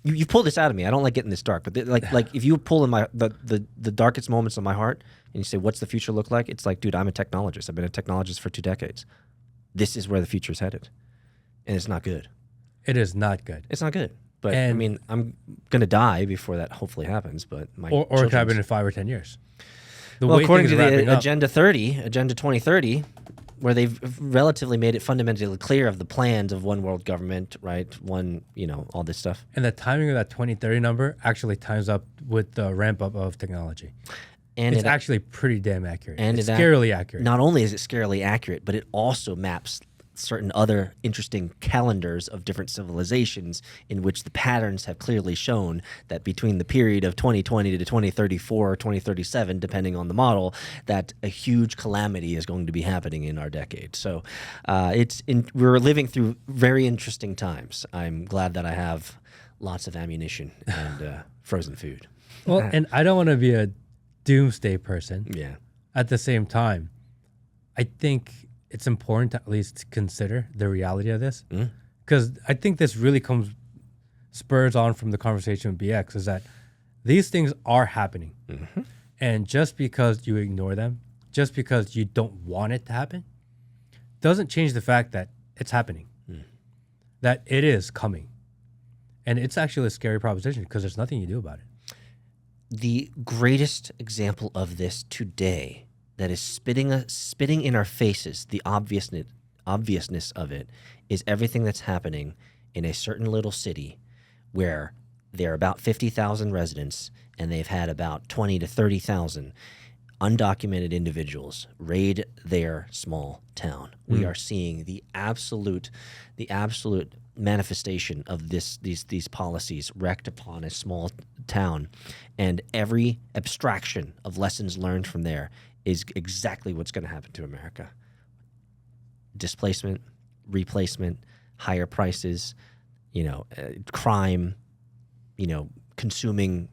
Speaker 2: you pulled this out of me. I don't like getting this dark, but like if you pull in the darkest moments of my heart and you say, what's the future look like? It's like, dude, I'm a technologist. I've been a technologist for 2 decades. This is where the future is headed. And it's not good.
Speaker 1: it is not good.
Speaker 2: It's not good. But I mean, I'm going to die before that hopefully happens. But my
Speaker 1: or it could happen in 5 or 10 years.
Speaker 2: Well, according to the Agenda 2030, where they've relatively made it fundamentally clear of the plans of one world government, right? One, all this stuff.
Speaker 1: And the timing of that 2030 number actually times up with the ramp up of technology. And it's actually pretty damn accurate. And it's scarily accurate.
Speaker 2: Not only is it scarily accurate, but it also maps certain other interesting calendars of different civilizations in which the patterns have clearly shown that between the period of 2020 to 2034 or 2037, depending on the model, that a huge calamity is going to be happening in our decade. So we're living through very interesting times. I'm glad that I have lots of ammunition and frozen food.
Speaker 1: Well, and I don't want to be a doomsday person.
Speaker 2: Yeah.
Speaker 1: At the same time, I think it's important to at least consider the reality of this, because I think this really spurs on from the conversation with BX, is that these things are happening. Mm-hmm. And just because you ignore them, just because you don't want it to happen, doesn't change the fact that it's happening, that it is coming. And it's actually a scary proposition because there's nothing you do about it.
Speaker 2: The greatest example of this today that is spitting in our faces, the obviousness of it, is everything that's happening in a certain little city where there are about 50,000 residents and they've had about 20 to 30,000 undocumented individuals raid their small town. We are seeing the absolute manifestation of these policies wreaked upon a small town, and every abstraction of lessons learned from there is exactly what's going to happen to America. Displacement, replacement, higher prices, crime, consuming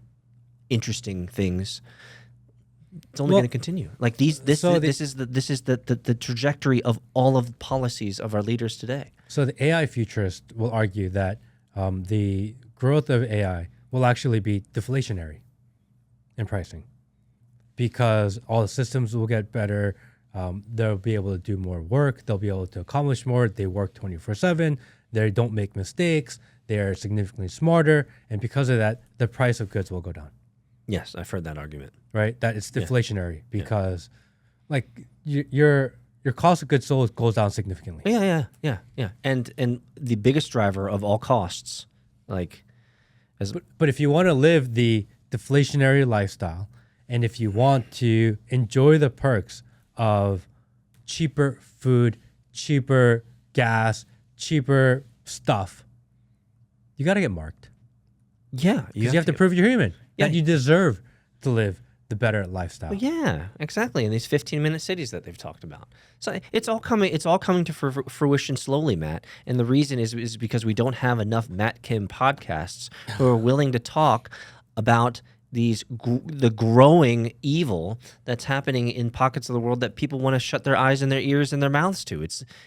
Speaker 2: interesting things. It's only going to continue. Like this is the trajectory of all of the policies of our leaders today.
Speaker 1: So the AI futurist will argue that the growth of AI will actually be deflationary in pricing, because all the systems will get better. They'll be able to do more work. They'll be able to accomplish more. They work 24/7. They don't make mistakes. They're significantly smarter. And because of that, the price of goods will go down.
Speaker 2: Yes, I've heard that argument.
Speaker 1: Right? That it's deflationary because like your cost of goods sold goes down significantly.
Speaker 2: Yeah. And the biggest driver of all costs,
Speaker 1: but if you want to live the deflationary lifestyle, and if you want to enjoy the perks of cheaper food, cheaper gas, cheaper stuff, you got to get marked.
Speaker 2: Yeah.
Speaker 1: Because you have to prove you're human. Yeah. That you deserve to live the better lifestyle.
Speaker 2: Well, yeah, exactly. In these 15-minute cities that they've talked about. So it's all coming to fruition slowly, Matt. And the reason is because we don't have enough Matt Kim podcasts who are willing to talk about the growing evil that's happening in pockets of the world that people want to shut their eyes and their ears and their mouths to.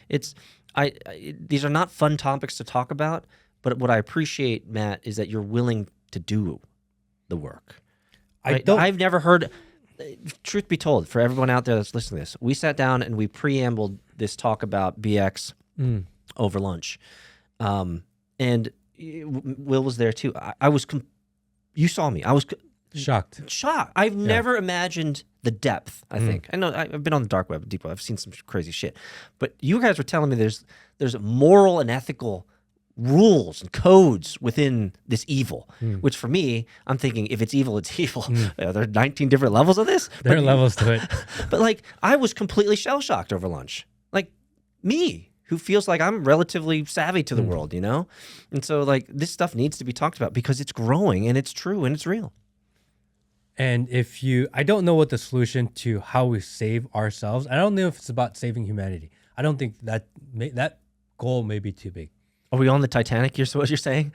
Speaker 2: These are not fun topics to talk about, but what I appreciate, Matt, is that you're willing to do the work. I've never heard, truth be told, for everyone out there that's listening to this, we sat down and we preambled this talk about BX over lunch. And Will was there too. You saw me. I was
Speaker 1: shocked.
Speaker 2: I've never imagined the depth, I think. I know I've been on the dark web, deep web. I've seen some crazy shit. But you guys were telling me there's moral and ethical rules and codes within this evil, which for me, I'm thinking if it's evil, it's evil. There are 19 different levels of this.
Speaker 1: There are levels to it.
Speaker 2: But I was completely shell-shocked over lunch. Like me, who feels like I'm relatively savvy to the world, And so this stuff needs to be talked about because it's growing and it's true and it's real.
Speaker 1: And I don't know what the solution to how we save ourselves. I don't know if it's about saving humanity. I don't think that goal may be too big.
Speaker 2: Are we on the Titanic? What you're saying?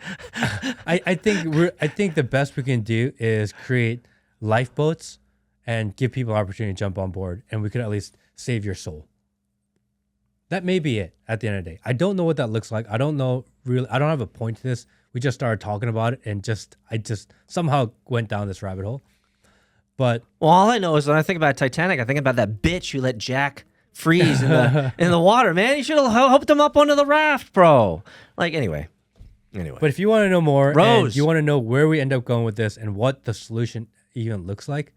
Speaker 1: I think the best we can do is create lifeboats and give people an opportunity to jump on board, and we could at least save your soul. That may be it at the end of the day. I don't know what that looks like. I don't know really. I don't have a point to this. We just started talking about it, and I just somehow went down this rabbit hole. But
Speaker 2: all I know is when I think about Titanic, I think about that bitch who let Jack freeze in the water, man. You should have helped him up onto the raft, bro. Anyway.
Speaker 1: But if you want to know more,
Speaker 2: Rose,
Speaker 1: and you want to know where we end up going with this and what the solution even looks like,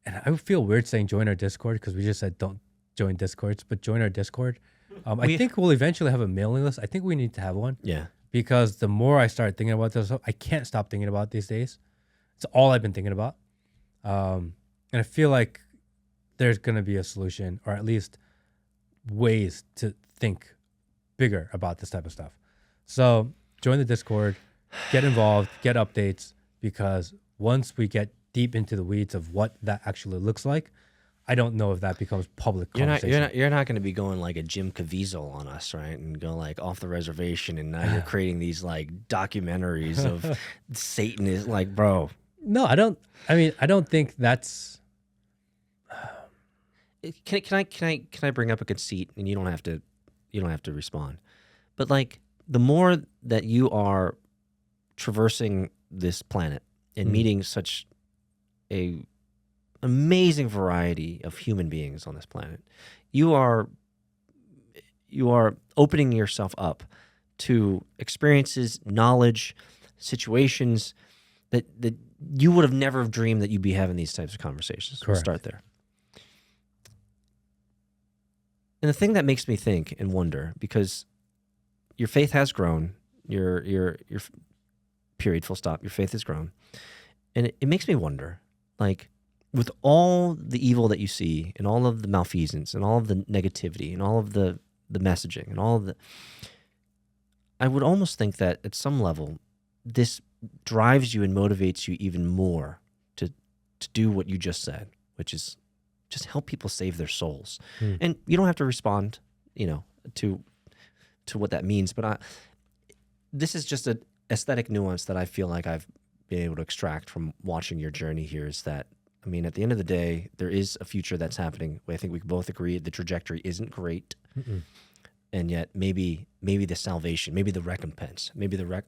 Speaker 1: and I feel weird saying join our Discord because we just said don't join Discords, but join our Discord. I think we'll eventually have a mailing list. I think we need to have one.
Speaker 2: Yeah.
Speaker 1: Because the more I start thinking about this, I can't stop thinking about it these days. It's all I've been thinking about. And I feel like there's going to be a solution, or at least ways to think bigger about this type of stuff. So join the Discord, get involved, get updates, because once we get deep into the weeds of what that actually looks like, I don't know if that becomes public conversation.
Speaker 2: You're not going to be going like a Jim Caviezel on us, right? And go off the reservation, and now you're creating these documentaries of Satan is bro.
Speaker 1: No, I don't. I mean, I don't think that's.
Speaker 2: Can I bring up a conceit, and you don't have to respond, but the more that you are traversing this planet and meeting such a amazing variety of human beings on this planet, you are opening yourself up to experiences, knowledge, situations that you would have never dreamed that you'd be having these types of conversations.
Speaker 1: Correct.
Speaker 2: We'll start there. And the thing that makes me think and wonder, because your faith has grown, your period, full stop, your faith has grown. And it makes me wonder, with all the evil that you see and all of the malfeasance and all of the negativity and all of the messaging and all of the, I would almost think that at some level, this drives you and motivates you even more to do what you just said, which is just help people save their souls. And you don't have to respond, to what that means. But this is just an aesthetic nuance that I feel like I've been able to extract from watching your journey here, is that, I mean, at the end of the day, there is a future that's happening. I think we both agree the trajectory isn't great. And yet maybe the salvation, maybe the recompense, maybe the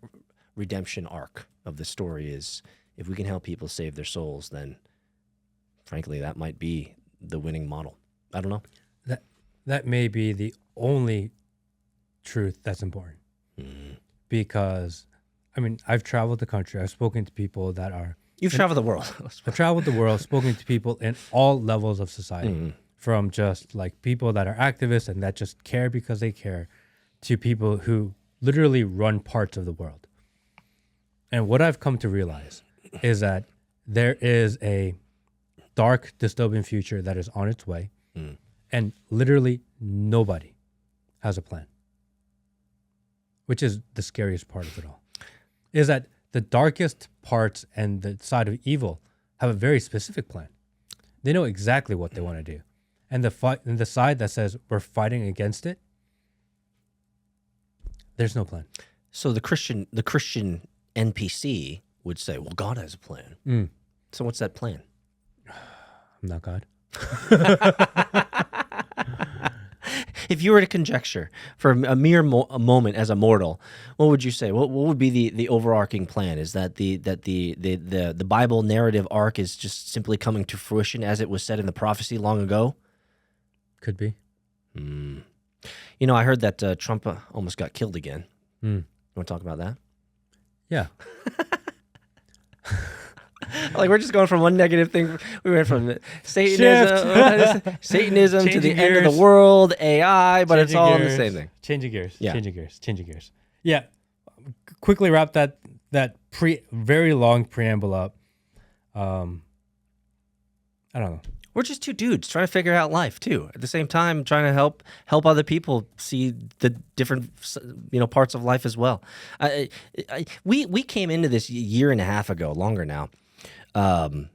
Speaker 2: redemption arc of the story is, if we can help people save their souls, then frankly, that might be the winning model. I don't know.
Speaker 1: That may be the only truth that's important. Because, I mean, I've traveled the country. I've spoken to people that are...
Speaker 2: You've traveled the world.
Speaker 1: I've traveled the world, spoken to people in all levels of society. From just like people that are activists and that just care because they care, to people who literally run parts of the world. And what I've come to realize is that there is a dark dystopian future that is on its way, and literally nobody has a plan, which is the scariest part of it all, is that the darkest parts and the side of evil have a very specific plan. They know exactly what they want to do. And the side that says we're fighting against it, there's no plan.
Speaker 2: So the Christian NPC would say, well, God has a plan. So what's that plan?
Speaker 1: I'm not God.
Speaker 2: If you were to conjecture for a mere moment as a mortal, what would you say? What would be the overarching plan? Is that the Bible narrative arc is just simply coming to fruition as it was said in the prophecy long ago?
Speaker 1: Could be.
Speaker 2: I heard that Trump almost got killed again. You want to talk about that?
Speaker 1: Yeah.
Speaker 2: Like, we're just going from one negative thing. We went from Satanism to the end of the world, AI, but it's all the same thing.
Speaker 1: Changing gears.
Speaker 2: Yeah.
Speaker 1: Changing gears. Yeah. Quickly wrap that very long preamble up. I don't know.
Speaker 2: We're just two dudes trying to figure out life too. At the same time, trying to help other people see the different parts of life as well. We came into this year and a half ago, longer now, kind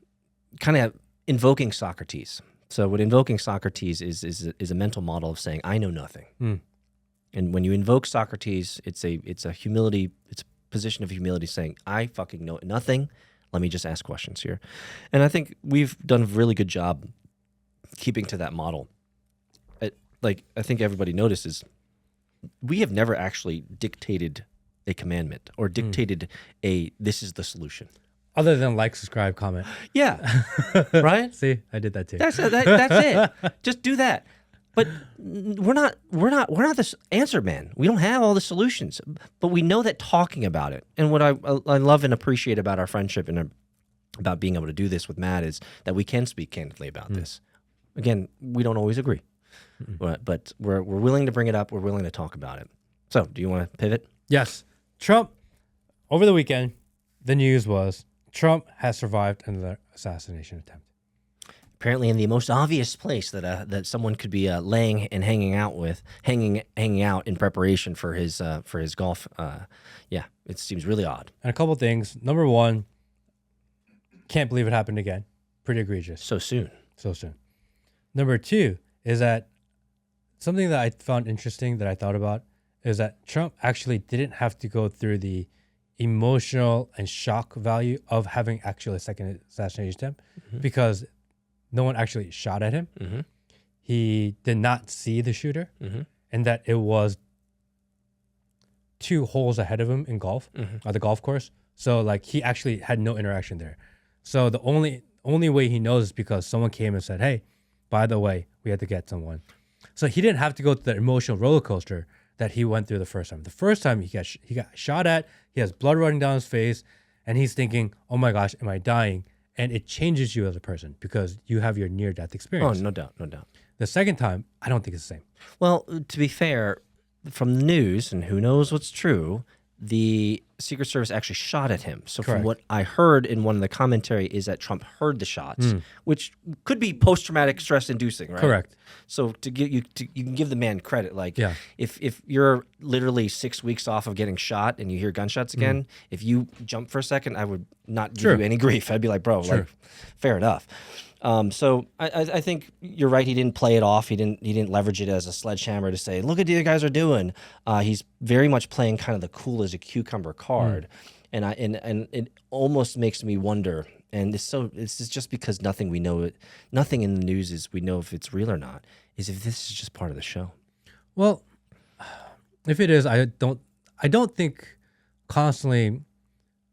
Speaker 2: of invoking Socrates. So what invoking Socrates is a mental model of saying, I know nothing. And when you invoke Socrates, it's a humility, it's a position of humility, saying, I fucking know nothing. Let me just ask questions here. And I think we've done a really good job keeping to that model. I think everybody notices we have never actually dictated a commandment or dictated this is the solution.
Speaker 1: Other than like, subscribe, comment.
Speaker 2: Yeah. Right?
Speaker 1: See, I did that too.
Speaker 2: That's it. Just do that. But we're not this answer man. We don't have all the solutions, but we know that talking about it. And what I love and appreciate about our friendship and about being able to do this with Matt is that we can speak candidly about this. Again, we don't always agree, but we're willing to bring it up. We're willing to talk about it. So, do you want to pivot?
Speaker 1: Yes. Trump, over the weekend, the news was Trump has survived another assassination attempt.
Speaker 2: Apparently, in the most obvious place that someone could be laying and hanging out in preparation for his golf. It seems really odd.
Speaker 1: And a couple things. Number one, can't believe it happened again. Pretty egregious.
Speaker 2: So soon.
Speaker 1: Number two is that something that I found interesting that I thought about is that Trump actually didn't have to go through the emotional and shock value of having actually a second assassination attempt because no one actually shot at him. He did not see the shooter, and that it was 2 holes ahead of him in golf, at the golf course. So like he actually had no interaction there. So the only way he knows is because someone came and said, "Hey, by the way, we had to get someone." So he didn't have to go through the emotional roller coaster that he went through the first time. The first time he got shot at, he has blood running down his face, and he's thinking, "Oh my gosh, am I dying?" And it changes you as a person because you have your near-death experience.
Speaker 2: Oh, no doubt.
Speaker 1: The second time, I don't think it's the same.
Speaker 2: Well, to be fair, from the news, and who knows what's true, the Secret Service actually shot at him. So
Speaker 1: Correct.
Speaker 2: from what I heard in one of the commentary is that Trump heard the shots, which could be post-traumatic stress inducing, right?
Speaker 1: Correct.
Speaker 2: So to give you can give the man credit. Like
Speaker 1: Yeah.
Speaker 2: if you're literally 6 weeks off of getting shot and you hear gunshots again, if you jump for a second, I would not give you any grief. I'd be like, bro, like, fair enough. So I think you're right. He didn't play it off. He didn't leverage it as a sledgehammer to say, look at what you guys are doing. He's very much playing kind of the cool as a cucumber card, and it almost makes me wonder. And this is just because nothing in the news is we know if it's real or not. Is if this is just part of the show.
Speaker 1: Well, if it is, I don't think constantly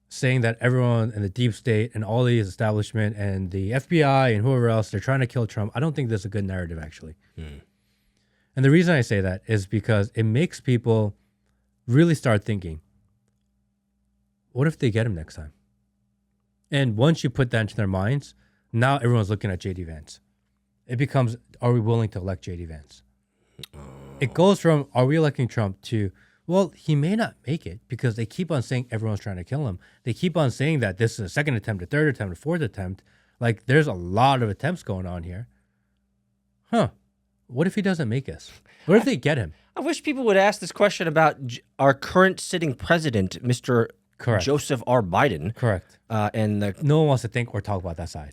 Speaker 1: saying that everyone in the deep state and all these establishment and the FBI and whoever else, they're trying to kill Trump. I don't think that's a good narrative, actually. And the reason I say that is because it makes people really start thinking, what if they get him next time? And once you put that into their minds, now everyone's looking at J.D. Vance. It becomes, are we willing to elect J.D. Vance? It goes from, are we electing Trump to, well, he may not make it because they keep on saying everyone's trying to kill him. They keep on saying that this is a second attempt, a third attempt, a fourth attempt. Like, there's a lot of attempts going on here. What if he doesn't make us? What if they get him?
Speaker 2: I wish people would ask this question about our current sitting president, Mr.
Speaker 1: Correct.
Speaker 2: Joseph R. Biden.
Speaker 1: Correct. No one wants to think or talk about that side.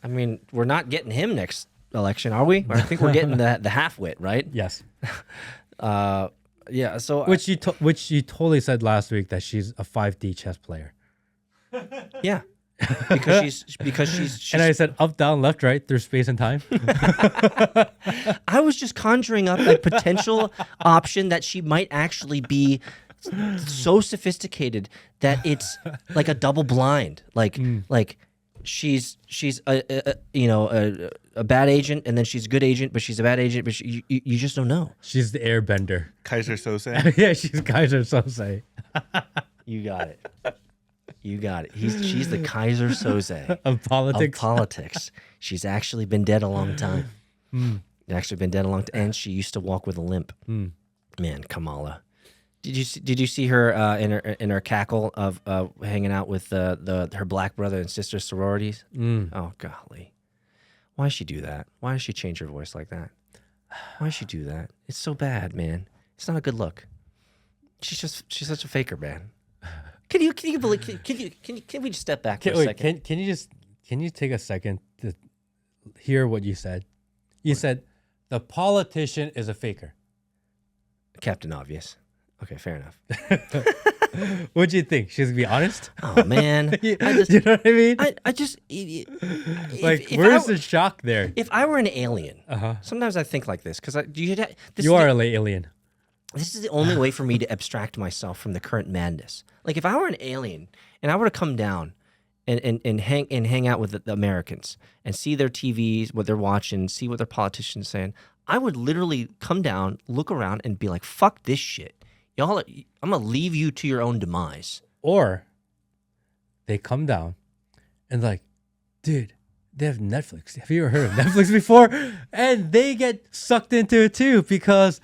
Speaker 2: I mean, we're not getting him next election, are we? I think we're getting the half-wit, right?
Speaker 1: Yes.
Speaker 2: Yeah. So
Speaker 1: Which you totally said last week that she's a 5D chess player.
Speaker 2: yeah. Because she's
Speaker 1: And I said up, down, left, right, through space and time.
Speaker 2: I was just conjuring up a potential option that she might actually be so sophisticated that it's like a double blind. Like she's a bad agent, and then she's a good agent, but she's a bad agent, but you just don't know.
Speaker 1: She's the airbender.
Speaker 4: Kaiser Sose.
Speaker 1: Yeah, she's Kaiser Sose.
Speaker 2: You got it. You got it. She's the Kaiser Soze
Speaker 1: Of politics.
Speaker 2: She's actually been dead a long time. And she used to walk with a limp. Man, Kamala. Did you see her in her cackle of hanging out with her black brother and sister sororities? Oh golly, why does she do that? Why does she change her voice like that? Why does she do that? It's so bad, man. It's not a good look. She's such a faker, man. Can you believe? Can we just step back for a second?
Speaker 1: Can you take a second to hear what you said? You said the politician is a faker.
Speaker 2: Captain Obvious. Okay, fair enough.
Speaker 1: What'd you think? She's gonna be honest?
Speaker 2: Oh man,
Speaker 1: you know what I mean?
Speaker 2: Where's
Speaker 1: the shock there?
Speaker 2: If I were an alien, sometimes I think like this because
Speaker 1: You are an alien.
Speaker 2: This is the only way for me to abstract myself from the current madness. Like if I were an alien and I were to come down and hang out with the Americans and see their TVs, what they're watching, see what their politicians are saying, I would literally come down, look around, and be like, "Fuck this shit, y'all! I'm gonna leave you to your own demise."
Speaker 1: Or they come down and like, dude, they have Netflix. Have you ever heard of Netflix before? And they get sucked into it too because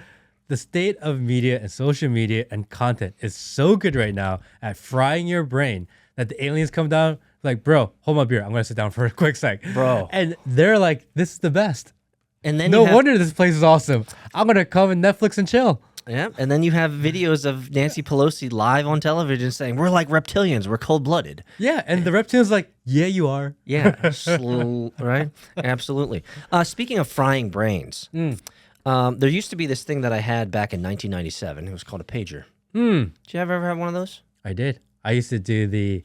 Speaker 1: the state of media and social media and content is so good right now at frying your brain that the aliens come down like, bro, hold my beer. I'm going to sit down for a quick sec.
Speaker 2: Bro.
Speaker 1: And they're like, this is the best.
Speaker 2: And then
Speaker 1: no wonder this place is awesome. I'm going to come and Netflix and chill.
Speaker 2: Yeah. And then you have videos of Nancy Pelosi live on television saying, we're like reptilians. We're cold-blooded.
Speaker 1: Yeah. And the reptilians like, yeah, you are.
Speaker 2: Yeah. Right? Absolutely. Speaking of frying brains. There used to be this thing that I had back in 1997. It was called a pager. Did you ever have one of those?
Speaker 1: I did. I used to do the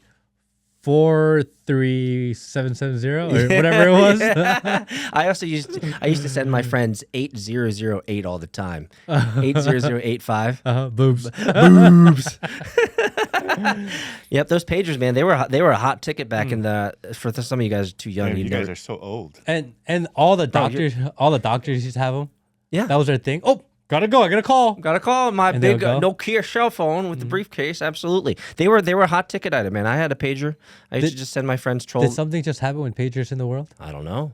Speaker 1: 43770 or whatever it was.
Speaker 2: I also used to send my friends 8008 all the time. 80085.
Speaker 1: Boobs.
Speaker 2: Boobs. Yep, those pagers, man, they were a hot ticket back in the. For some of you guys too young,
Speaker 4: Man, you guys are so old.
Speaker 1: And all the doctors, used to have them.
Speaker 2: Yeah,
Speaker 1: that was their thing. Oh, gotta go. I got a call.
Speaker 2: My and big Nokia cell phone with the briefcase. Absolutely, they were a hot ticket item, man. I had a pager. I used to just send my friends trolls.
Speaker 1: Did something just happen with pagers in the world?
Speaker 2: I don't know.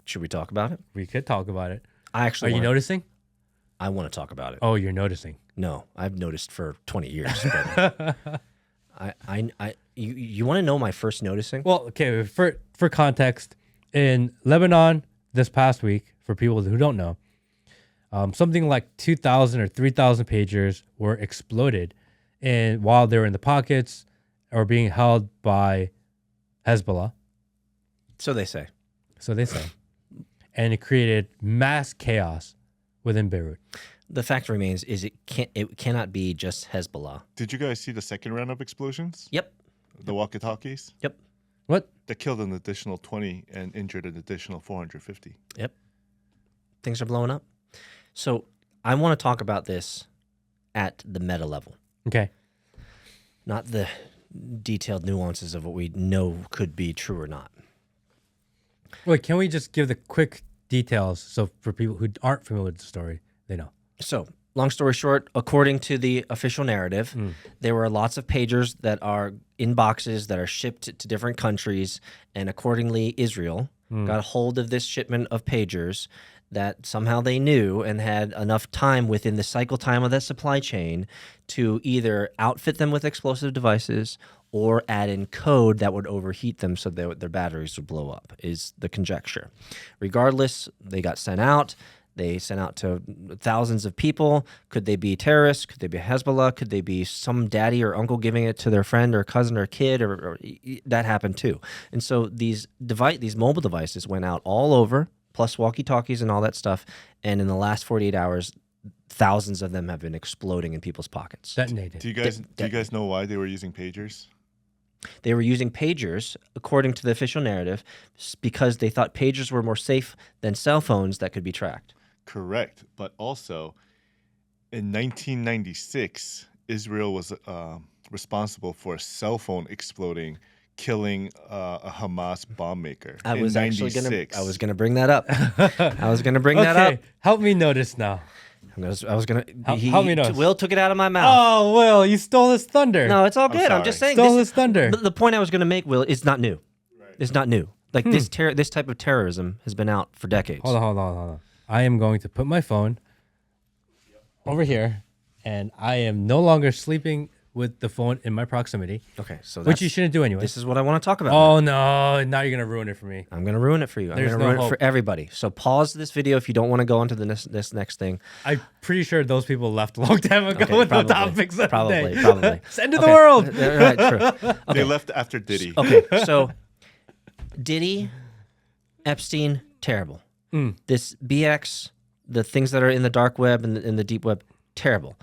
Speaker 2: Should we talk about it?
Speaker 1: We could talk about it.
Speaker 2: Are
Speaker 1: you noticing?
Speaker 2: I want to talk about it.
Speaker 1: Oh, you're noticing.
Speaker 2: No, I've noticed for 20 years. But you want to know my first noticing?
Speaker 1: Well, okay, for context, in Lebanon this past week, for people who don't know, something like 2,000 or 3,000 pagers were exploded while they were in the pockets or being held by Hezbollah.
Speaker 2: So they say. And
Speaker 1: it created mass chaos within Beirut.
Speaker 2: the fact remains is it cannot be just Hezbollah.
Speaker 4: Did you guys see the second round of explosions?
Speaker 2: Yep.
Speaker 4: The walkie-talkies?
Speaker 2: Yep.
Speaker 1: What?
Speaker 4: That killed an additional 20 and injured an additional 450.
Speaker 2: Yep. Things are blowing up. So I want to talk about this at the meta level.
Speaker 1: Okay.
Speaker 2: Not the detailed nuances of what we know could be true or not.
Speaker 1: Wait, can we just give the quick details so for people who aren't familiar with the story, they know?
Speaker 2: So, long story short, according to the official narrative, there were lots of pagers that are in boxes that are shipped to different countries, and accordingly, Israel got a hold of this shipment of pagers that somehow they knew and had enough time within the cycle time of that supply chain to either outfit them with explosive devices or add in code that would overheat them so that their batteries would blow up, is the conjecture. Regardless, they got sent out. They sent out to thousands of people. Could they be terrorists? Could they be Hezbollah? Could they be some daddy or uncle giving it to their friend or cousin or kid? Or that happened too. And so these mobile devices went out all over, plus walkie-talkies and all that stuff. And in the last 48 hours, thousands of them have been exploding in people's pockets.
Speaker 1: Detonated.
Speaker 4: Do you guys know why they were using pagers?
Speaker 2: They were using pagers, according to the official narrative, because they thought pagers were more safe than cell phones that could be tracked.
Speaker 4: Correct. But also, in 1996, Israel was responsible for a cell phone exploding, killing a Hamas bomb maker.
Speaker 2: I was going to bring that up.
Speaker 1: Okay, help me notice now.
Speaker 2: Help me
Speaker 1: notice.
Speaker 2: Will took it out of my mouth.
Speaker 1: Oh, Will, you stole his thunder.
Speaker 2: No, it's all good. I'm just saying.
Speaker 1: Stole his thunder.
Speaker 2: The point I was going to make, Will, is not new.
Speaker 4: Right.
Speaker 2: It's not new. Like this type of terrorism has been out for decades.
Speaker 1: Hold on. I am going to put my phone over here, and I am no longer sleeping with the phone in my proximity.
Speaker 2: Okay, so
Speaker 1: which you shouldn't do anyway.
Speaker 2: This is what I want to talk about.
Speaker 1: Oh no! Now you're gonna ruin it for me.
Speaker 2: I'm gonna ruin it for you. I'm gonna ruin it for everybody. So pause this video if you don't want to go on to this next thing.
Speaker 1: I'm pretty sure those people left a long time ago with the topics of the day.
Speaker 2: Probably.
Speaker 1: Send to the world.
Speaker 2: Right, true. Okay.
Speaker 4: They left after Diddy.
Speaker 2: Okay, so Diddy, Epstein, terrible. This BX, the things that are in the dark web and in the deep web, terrible.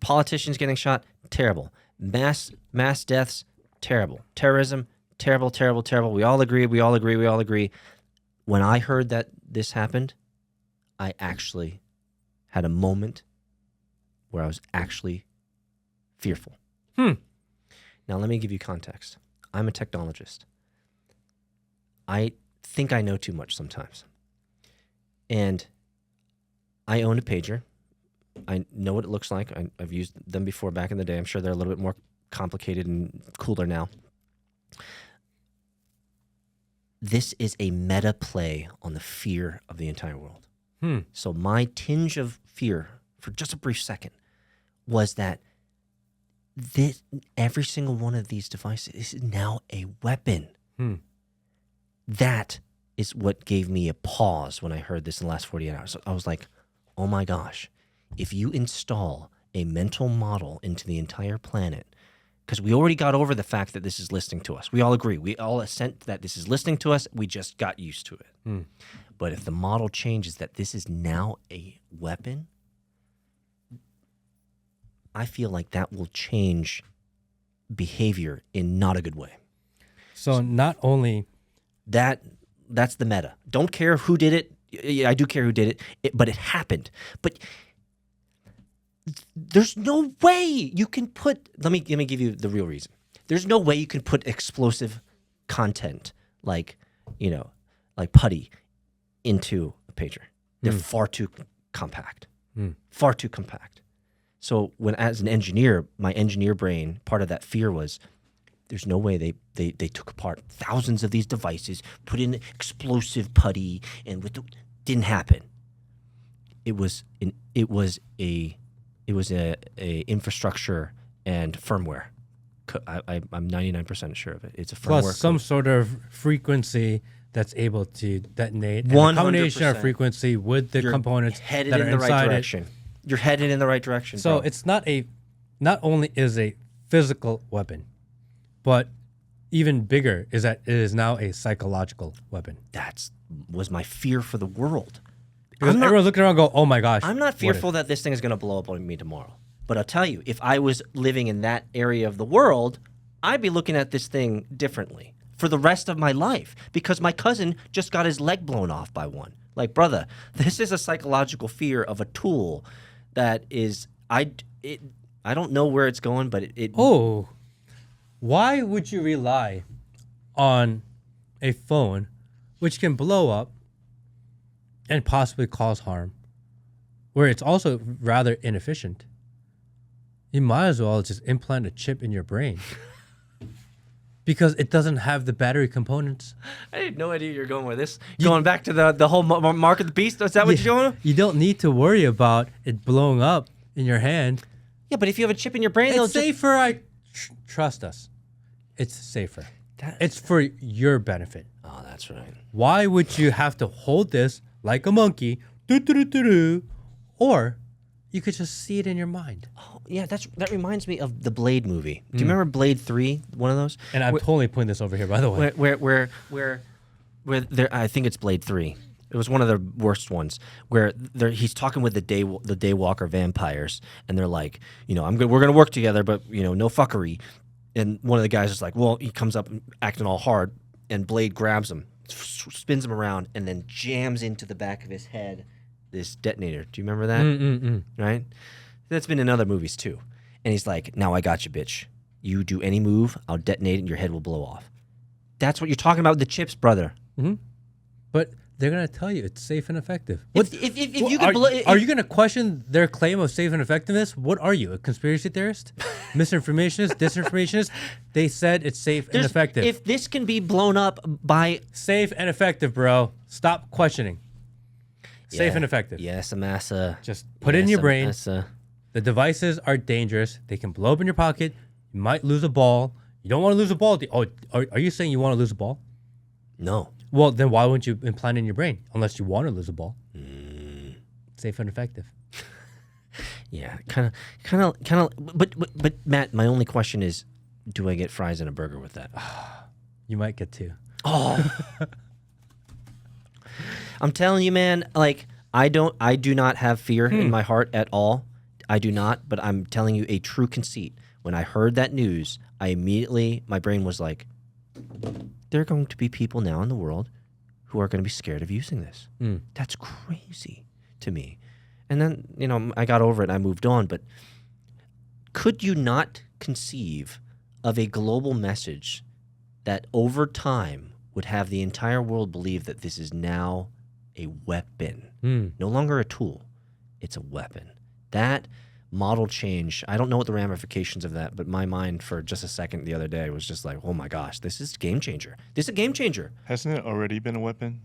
Speaker 2: Politicians getting shot, terrible. Mass deaths, terrible. Terrorism, terrible. We all agree. When I heard that this happened, I actually had a moment where I was actually fearful. Now, let me give you context. I'm a technologist. I think I know too much sometimes. And I own a pager. I know what it looks like. I've used them before back in the day. I'm sure they're a little bit more complicated and cooler now. This is a meta play on the fear of the entire world. So my tinge of fear for just a brief second was that every single one of these devices is now a weapon. That is what gave me a pause when I heard this in the last 48 hours. I was like, oh my gosh. If you install a mental model into the entire planet, because we already got over the fact that this is listening to us. We all agree. We all assent that this is listening to us. We just got used to it. But if the model changes that this is now a weapon, I feel like that will change behavior in not a good way.
Speaker 1: So not only...
Speaker 2: That's the meta. Don't care who did it. Yeah, I do care who did it, but it happened. But... there's no way you can put, let me give you the real reason. There's no way you can put explosive content like putty into a pager. They're far too compact. Far too compact. So when, as an engineer, my engineer brain, part of that fear was, there's no way they took apart thousands of these devices, put in explosive putty, and didn't happen. a infrastructure and firmware. I'm 99% sure of it. It's a firmware.
Speaker 1: Plus some sort of frequency that's able to detonate. And
Speaker 2: 100%.
Speaker 1: a combination of frequency with the components
Speaker 2: headed
Speaker 1: that
Speaker 2: in
Speaker 1: are
Speaker 2: the right
Speaker 1: inside
Speaker 2: direction. You're headed in the right direction.
Speaker 1: So
Speaker 2: bro.
Speaker 1: it's not only is a physical weapon, but even bigger is that it is now a psychological weapon.
Speaker 2: That was my fear for the world.
Speaker 1: Because everyone's looking around and go, oh my gosh.
Speaker 2: I'm not fearful that this thing is going to blow up on me tomorrow. But I'll tell you, if I was living in that area of the world, I'd be looking at this thing differently for the rest of my life because my cousin just got his leg blown off by one. Like, brother, this is a psychological fear of a tool that is, I don't know where it's going, but it
Speaker 1: Oh, why would you rely on a phone which can blow up and possibly cause harm, where it's also rather inefficient? You might as well just implant a chip in your brain because it doesn't have the battery components.
Speaker 2: I had no idea you're going with this. Going back to the whole mark of the beast. Is that what you're going?
Speaker 1: You don't need to worry about it blowing up in your hand.
Speaker 2: Yeah, but if you have a chip in your brain,
Speaker 1: It's safer. Trust us. It's safer. It's for your benefit.
Speaker 2: Oh, that's right.
Speaker 1: Why would you have to hold this like a monkey, or you could just see it in your mind?
Speaker 2: Oh, yeah, that reminds me of the Blade movie. Do you remember Blade 3? One of those?
Speaker 1: And I'm totally putting this over here, by the way.
Speaker 2: Where there, I think it's Blade 3. It was one of the worst ones where he's talking with the Daywalker vampires, and they're like, we're gonna work together, but no fuckery. And one of the guys is like, well, he comes up acting all hard, and Blade grabs him, spins him around, and then jams into the back of his head this detonator. Do you remember that? Right? That's been in other movies too. And he's like, now I got you, bitch. You do any move, I'll detonate it, and your head will blow off. That's what you're talking about with the chips, brother.
Speaker 1: Mm-hmm. But they're going to tell you it's safe and effective.
Speaker 2: If you could
Speaker 1: are you going to question their claim of safe and effectiveness? What are you, a conspiracy theorist? Misinformationist? Disinformationist? They said it's safe and effective.
Speaker 2: If this can be blown up by...
Speaker 1: Safe and effective, bro. Stop questioning. Safe and effective.
Speaker 2: Yes, Amasa.
Speaker 1: Just put it in your brain.
Speaker 2: Amasa.
Speaker 1: The devices are dangerous. They can blow up in your pocket. You might lose a ball. You don't want to lose a ball. Oh, are you saying you want to lose a ball?
Speaker 2: No.
Speaker 1: Well, then why wouldn't you implant it in your brain unless you want to lose a ball? Safe and effective.
Speaker 2: Yeah, kind of. But Matt, my only question is, do I get fries and a burger with that?
Speaker 1: You might get two.
Speaker 2: Oh. I'm telling you, man, like I do not have fear in my heart at all. I do not, but I'm telling you a true conceit. When I heard that news, my brain was like, there are going to be people now in the world who are going to be scared of using this. That's crazy to me. And then, I got over it and I moved on, but could you not conceive of a global message that over time would have the entire world believe that this is now a weapon? No longer a tool. It's a weapon. That model change, I don't know what the ramifications of that, but my mind for just a second the other day was just like, oh my gosh, this is a game changer. This is a game changer.
Speaker 4: Hasn't it already been a weapon?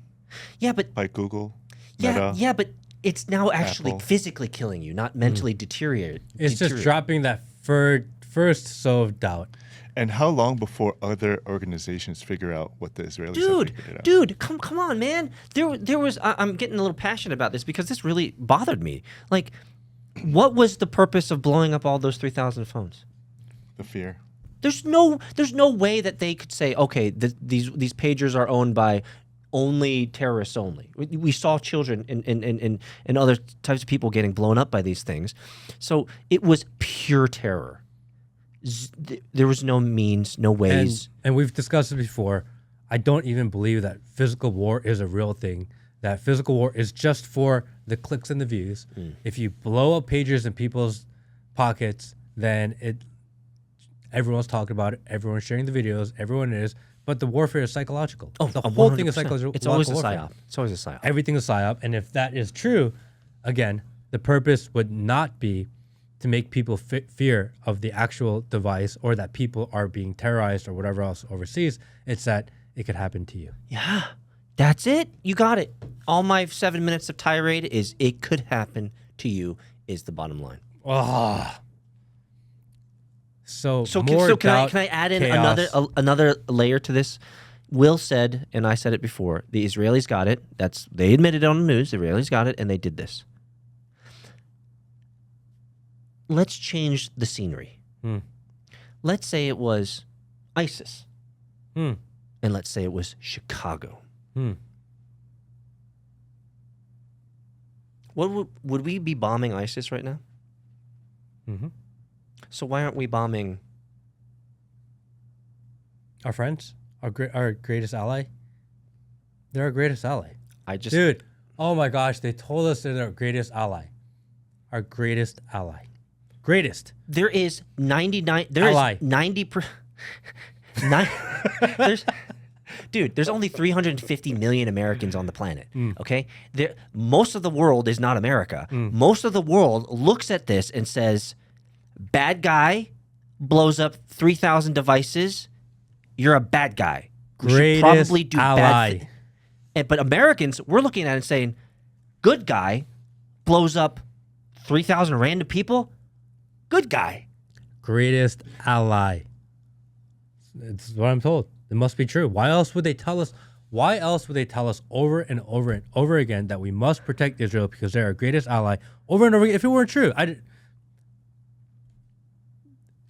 Speaker 2: Yeah, but...
Speaker 4: By Google?
Speaker 2: Yeah,
Speaker 4: Meta,
Speaker 2: but it's now actually
Speaker 4: Apple.
Speaker 2: physically killing you, not mentally deteriorating.
Speaker 1: It's just dropping that first sow of doubt.
Speaker 4: And how long before other organizations figure out what the Israelis have figured out?
Speaker 2: Dude, come on, man. There was. I'm getting a little passionate about this because this really bothered me. Like, what was the purpose of blowing up all those 3,000 phones?
Speaker 4: The fear.
Speaker 2: There's no way that they could say, okay, these pagers are owned by only terrorists only. We saw children and other types of people getting blown up by these things. So it was pure terror. There was no means, no ways.
Speaker 1: And we've discussed it before. I don't even believe that physical war is a real thing. That physical war is just for the clicks and the views. If you blow up pagers in people's pockets, then everyone's talking about it. Everyone's sharing the videos. Everyone is. But the warfare is psychological.
Speaker 2: Oh,
Speaker 1: the whole
Speaker 2: 100%.
Speaker 1: thing is psychological.
Speaker 2: It's always a
Speaker 1: warfare.
Speaker 2: psyop. It's always a psyop.
Speaker 1: Everything is psyop. And if that is true, again, the purpose would not be to make people fear of the actual device or that people are being terrorized or whatever else overseas. It's that it could happen to you.
Speaker 2: Yeah, that's it. You got it. All my 7 minutes of tirade is it could happen to you is the bottom line.
Speaker 1: Ah. So
Speaker 2: So
Speaker 1: more
Speaker 2: can
Speaker 1: doubt,
Speaker 2: I add in
Speaker 1: chaos.
Speaker 2: another layer to this? Will said, and I said it before, the Israelis got it. They admitted it on the news. The Israelis got it, and they did this. Let's change the scenery. Let's say it was ISIS, and let's say it was Chicago. What would we be bombing ISIS right now? So why aren't we bombing
Speaker 1: Our friends, our greatest ally. They're our greatest ally.
Speaker 2: Dude,
Speaker 1: oh my gosh, they told us they're our greatest ally. Our greatest ally. Greatest.
Speaker 2: There is 99.
Speaker 1: Ally.
Speaker 2: Is 90. There's only 350 million Americans on the planet. Okay, most of the world is not America. Most of the world looks at this and says, "Bad guy blows up 3,000 devices. You're a bad guy. We should probably do
Speaker 1: ally.
Speaker 2: bad." But Americans, we're looking at it and saying, "Good guy blows up 3,000 random people. Good guy."
Speaker 1: Greatest ally. It's what I'm told. It must be true. Why else would they tell us? Why else would they tell us over and over and over again that we must protect Israel because they're our greatest ally over and over again? If it weren't true,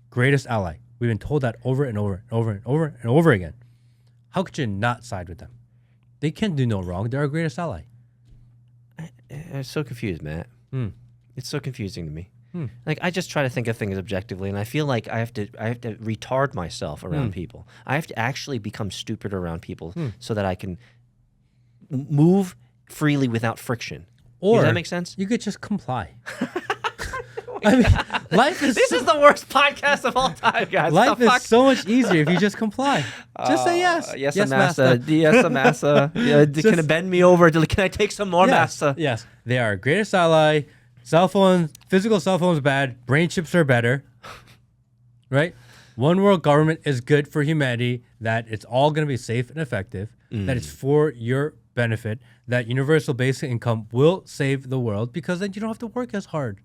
Speaker 1: greatest ally. We've been told that over and over and over and over and over again. How could you not side with them? They can do no wrong. They're our greatest ally.
Speaker 2: I'm so confused, Matt. It's so confusing to me. Like, I just try to think of things objectively, and I feel like I have to retard myself around people. I have to actually become stupid around people so that I can move freely without friction.
Speaker 1: Or
Speaker 2: does that make sense?
Speaker 1: You could just comply. I mean, life is
Speaker 2: This is the worst podcast of all time, guys.
Speaker 1: life is so much easier if you just comply. Just say yes.
Speaker 2: Yes,
Speaker 1: master.
Speaker 2: massa. Yes, massa. Can it bend me over? Can I take some more massa?
Speaker 1: Yes, they are our greatest ally. Cell phones, physical cell phones bad. Brain chips are better. Right? One world government is good for humanity. That it's all going to be safe and effective. That it's for your benefit. That universal basic income will save the world because then you don't have to work as hard.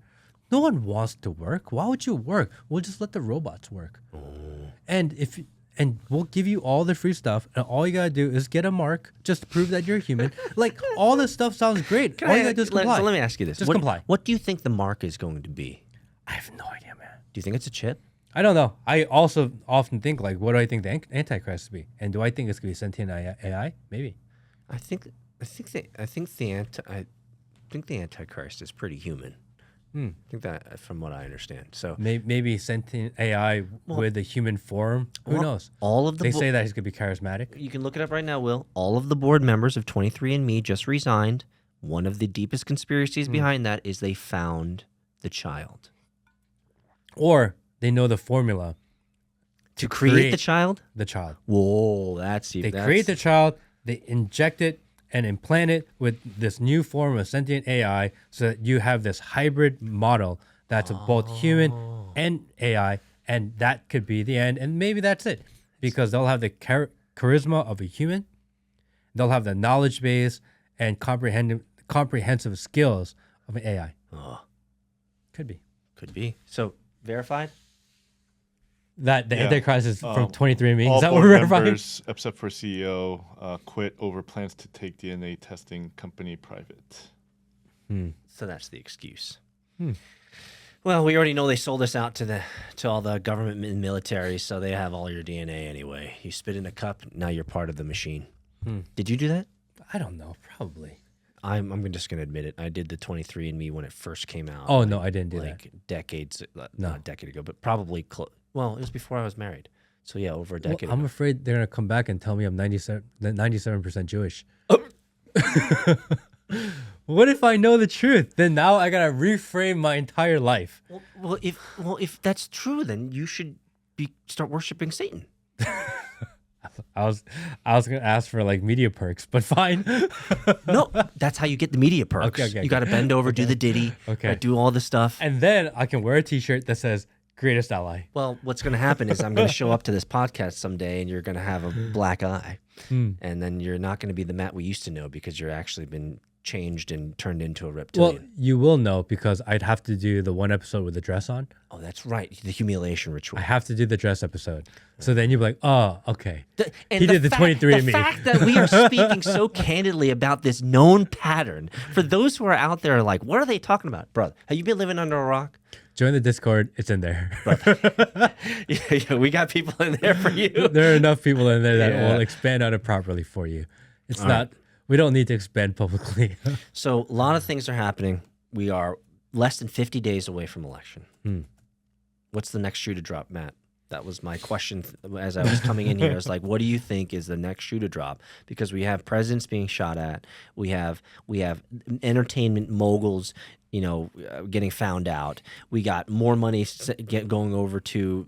Speaker 1: No one wants to work. Why would you work? We'll just let the robots work. And we'll give you all the free stuff, and all you gotta do is get a mark just to prove that you're a human. Like, all this stuff sounds great. All you gotta do is comply.
Speaker 2: So let me ask you this:
Speaker 1: Just comply.
Speaker 2: What do you think the mark is going to be?
Speaker 1: I have no idea, man.
Speaker 2: Do you think it's a chip?
Speaker 1: I don't know. I also often think, like, what do I think the Antichrist will be? And do I think it's gonna be sentient AI? Maybe.
Speaker 2: I think the Antichrist is pretty human. I think that, from what I understand. So
Speaker 1: maybe sentient AI with a human form. Who knows?
Speaker 2: All of the
Speaker 1: they say that he's gonna be charismatic.
Speaker 2: You can look it up right now, Will. All of the board members of 23andMe just resigned. One of the deepest conspiracies behind that is they found the child.
Speaker 1: Or they know the formula
Speaker 2: To create the child?
Speaker 1: The child.
Speaker 2: Whoa, that's
Speaker 1: They create the child. They inject it and implant it with this new form of sentient AI so that you have this hybrid model that's both human and AI, and that could be the end. And maybe that's it, because they'll have the charisma of a human, they'll have the knowledge base and comprehensive skills of an AI. Could be.
Speaker 2: So, verified?
Speaker 1: That the Antichrist is from 23andMe.
Speaker 4: All
Speaker 1: Is that
Speaker 4: board
Speaker 1: what we're
Speaker 4: members, except for CEO, quit over plans to take DNA testing company private.
Speaker 2: So that's the excuse. Well, we already know they sold us out to all the government and military, so they have all your DNA anyway. You spit in a cup, now you're part of the machine. Did you do that?
Speaker 1: I don't know. Probably.
Speaker 2: I'm just going to admit it. I did the 23andMe when it first came out.
Speaker 1: Oh, no, I didn't do that.
Speaker 2: Decades, not a decade ago, but probably well, it was before I was married. So yeah, over a decade ago.
Speaker 1: I'm afraid they're going to come back and tell me I'm 97% Jewish. What if I know the truth? Then now I got to reframe my entire life.
Speaker 2: Well, if that's true, then you should start worshiping Satan.
Speaker 1: I was going to ask for like media perks, but fine.
Speaker 2: No, that's how you get the media perks.
Speaker 1: Okay,
Speaker 2: you got to bend over, do the Diddy,
Speaker 1: Okay.
Speaker 2: do all the stuff.
Speaker 1: And then I can wear a t-shirt that says Greatest ally.
Speaker 2: Well, what's going to happen is I'm going to show up to this podcast someday and you're going to have a black eye. And then you're not going to be the Matt we used to know because you're actually been changed and turned into a reptilian.
Speaker 1: Well, you will know because I'd have to do the one episode with the dress on.
Speaker 2: Oh, that's right. The humiliation ritual.
Speaker 1: I have to do the dress episode. So then you'll be like, oh, okay.
Speaker 2: And
Speaker 1: He did the 23andMe.
Speaker 2: The fact that we are speaking so candidly about this known pattern, for those who are out there like, what are they talking about? Brother, have you been living under a rock?
Speaker 1: Join the Discord. It's in there.
Speaker 2: Yeah, we got people in there for you.
Speaker 1: There are enough people in there that
Speaker 2: Yeah.
Speaker 1: will expand on it properly for you. It's
Speaker 2: All
Speaker 1: not, we don't need to expand publicly.
Speaker 2: So a lot of things are happening. We are less than 50 days away from election. What's the next shoe to drop, Matt? That was my question as I was coming in here. I was like, what do you think is the next shoe to drop? Because we have presidents being shot at. We have entertainment moguls, getting found out. We got more money going over to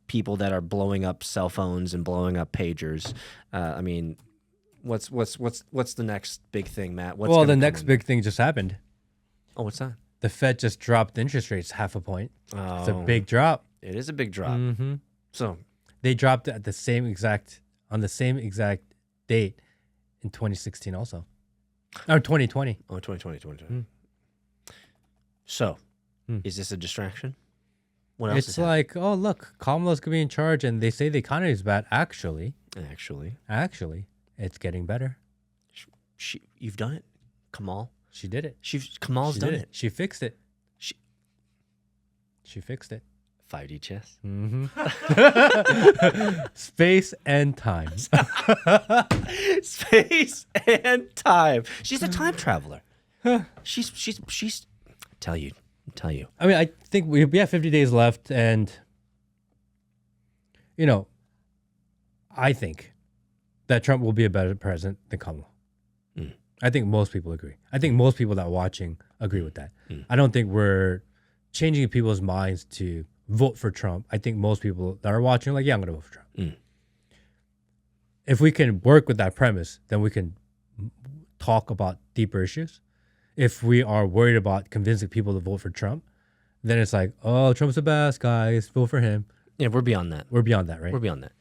Speaker 2: people that are blowing up cell phones and blowing up pagers. I mean, what's the next big thing, Matt?
Speaker 1: Well, the next big thing just happened.
Speaker 2: Oh, what's that?
Speaker 1: The Fed just dropped interest rates 0.5 point.
Speaker 2: Oh,
Speaker 1: It's a big drop.
Speaker 2: It is a big drop.
Speaker 1: Mm-hmm.
Speaker 2: So
Speaker 1: They dropped it on the same exact date in 2016 also. Or 2020.
Speaker 2: Oh, 2020. So, is this a distraction? What else
Speaker 1: It's
Speaker 2: is happening?
Speaker 1: like, oh, look, Kamala's going to be in charge and they say the economy is bad. Actually, it's getting better.
Speaker 2: You've done it, Kamal.
Speaker 1: She did it.
Speaker 2: Kamal's
Speaker 1: She
Speaker 2: done
Speaker 1: did
Speaker 2: it.
Speaker 1: She fixed it. She fixed it.
Speaker 2: 5D chess.
Speaker 1: Mm-hmm. Space and time.
Speaker 2: Space and time. She's a time traveler. She's. Tell you.
Speaker 1: I mean, I think we have 50 days left, and I think that Trump will be a better president than Kamala. I think most people agree. I think most people that are watching agree with that. I don't think we're changing people's minds to vote for Trump. I think most people that are watching are like, yeah, I'm going to vote for Trump. If we can work with that premise, then we can talk about deeper issues. If we are worried about convincing people to vote for Trump, then it's like, oh, Trump's the best, guys. Vote for him.
Speaker 2: Yeah, we're beyond that.
Speaker 1: We're beyond that, right?
Speaker 2: We're beyond that.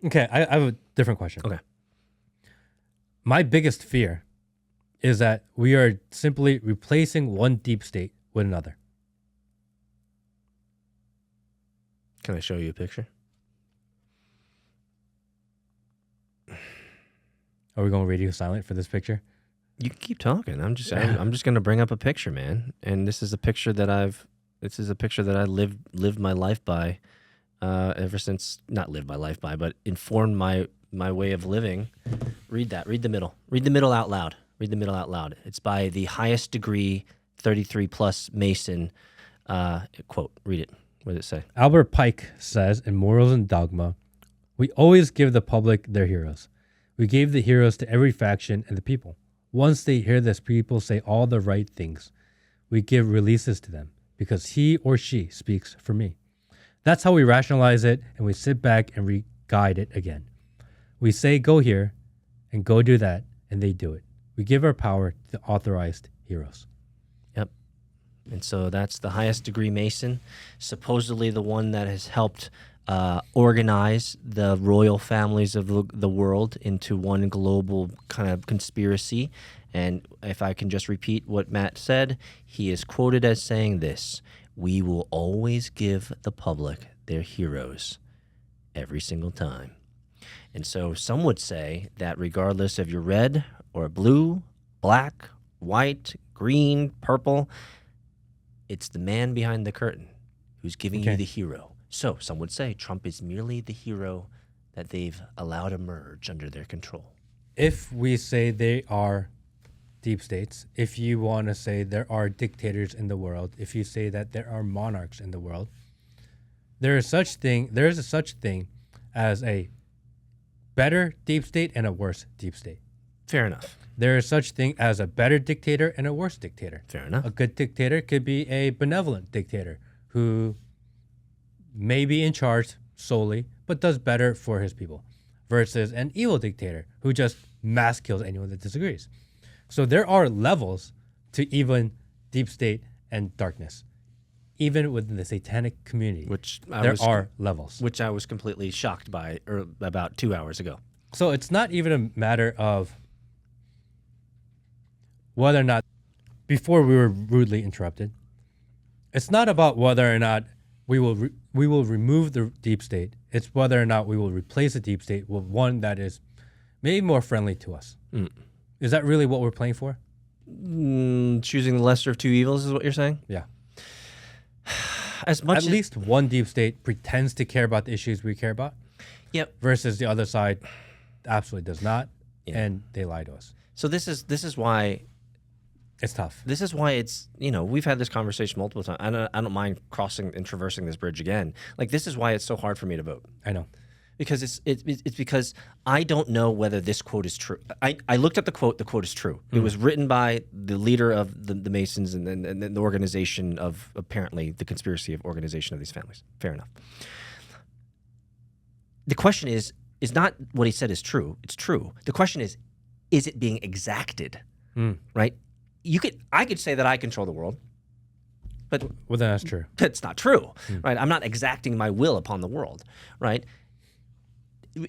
Speaker 1: Okay, I have a different question.
Speaker 2: Okay.
Speaker 1: My biggest fear is that we are simply replacing one deep state with another.
Speaker 2: Can I show you a picture?
Speaker 1: Are we going radio silent for this picture?
Speaker 2: You can keep talking. I'm just going to bring up a picture, man. And this is a picture that I lived my life by ever since, not lived my life by, but informed my way of living. Read that. Read the middle. Read the middle out loud. Read the middle out loud. It's by the highest degree 33 plus Mason. Quote. Read it. What does it say?
Speaker 1: Albert Pike says in Morals and Dogma, we always give the public their heroes. We gave the heroes to every faction and the people. Once they hear this people say all the right things, we give releases to them because he or she speaks for me. That's how we rationalize it, and we sit back and re-guide it again. We say, go here and go do that, and they do it. We give our power to the authorized heroes.
Speaker 2: Yep. And so that's the highest degree Mason, supposedly the one that has helped organize the royal families of the world into one global kind of conspiracy. And if I can just repeat what Matt said, he is quoted as saying this: we will always give the public their heroes every single time. And so some would say that regardless if you're red or blue, black, white, green, purple, it's the man behind the curtain who's giving you the hero. So some would say Trump is merely the hero that they've allowed emerge under their control.
Speaker 1: If we say they are deep states, if you want to say there are dictators in the world, if you say that there are monarchs in the world, there is a such thing as a better deep state and a worse deep state.
Speaker 2: Fair enough.
Speaker 1: There is such thing as a better dictator and a worse dictator.
Speaker 2: Fair enough.
Speaker 1: A good dictator could be a benevolent dictator who may be in charge solely, but does better for his people, versus an evil dictator who just mass kills anyone that disagrees. So there are levels to even deep state and darkness. even within the satanic community,
Speaker 2: Which
Speaker 1: there are levels.
Speaker 2: Which I was completely shocked by about 2 hours ago.
Speaker 1: So it's not even a matter of whether or not, before we were rudely interrupted, it's not about whether or not we will remove the deep state. It's whether or not we will replace the deep state with one that is maybe more friendly to us. Is that really what we're playing for?
Speaker 2: Choosing the lesser of two evils is what you're saying?
Speaker 1: Yeah.
Speaker 2: As much
Speaker 1: At least one deep state pretends to care about the issues we care about.
Speaker 2: Yep.
Speaker 1: Versus the other side absolutely does not, and they lie to us.
Speaker 2: So this is why
Speaker 1: it's tough.
Speaker 2: This is why it's, we've had this conversation multiple times. I don't mind crossing and traversing this bridge again. Like, this is why it's so hard for me to vote.
Speaker 1: I know.
Speaker 2: Because it's because I don't know whether this quote is true. I looked at the quote is true. It was written by the leader of the Masons and the organization of, apparently, the conspiracy of organization of these families. Fair enough. The question is not what he said is true. It's true. The question is it being exacted? Right? I could say that I control the world, but
Speaker 1: then that's true.
Speaker 2: That's not true, right? I'm not exacting my will upon the world, right?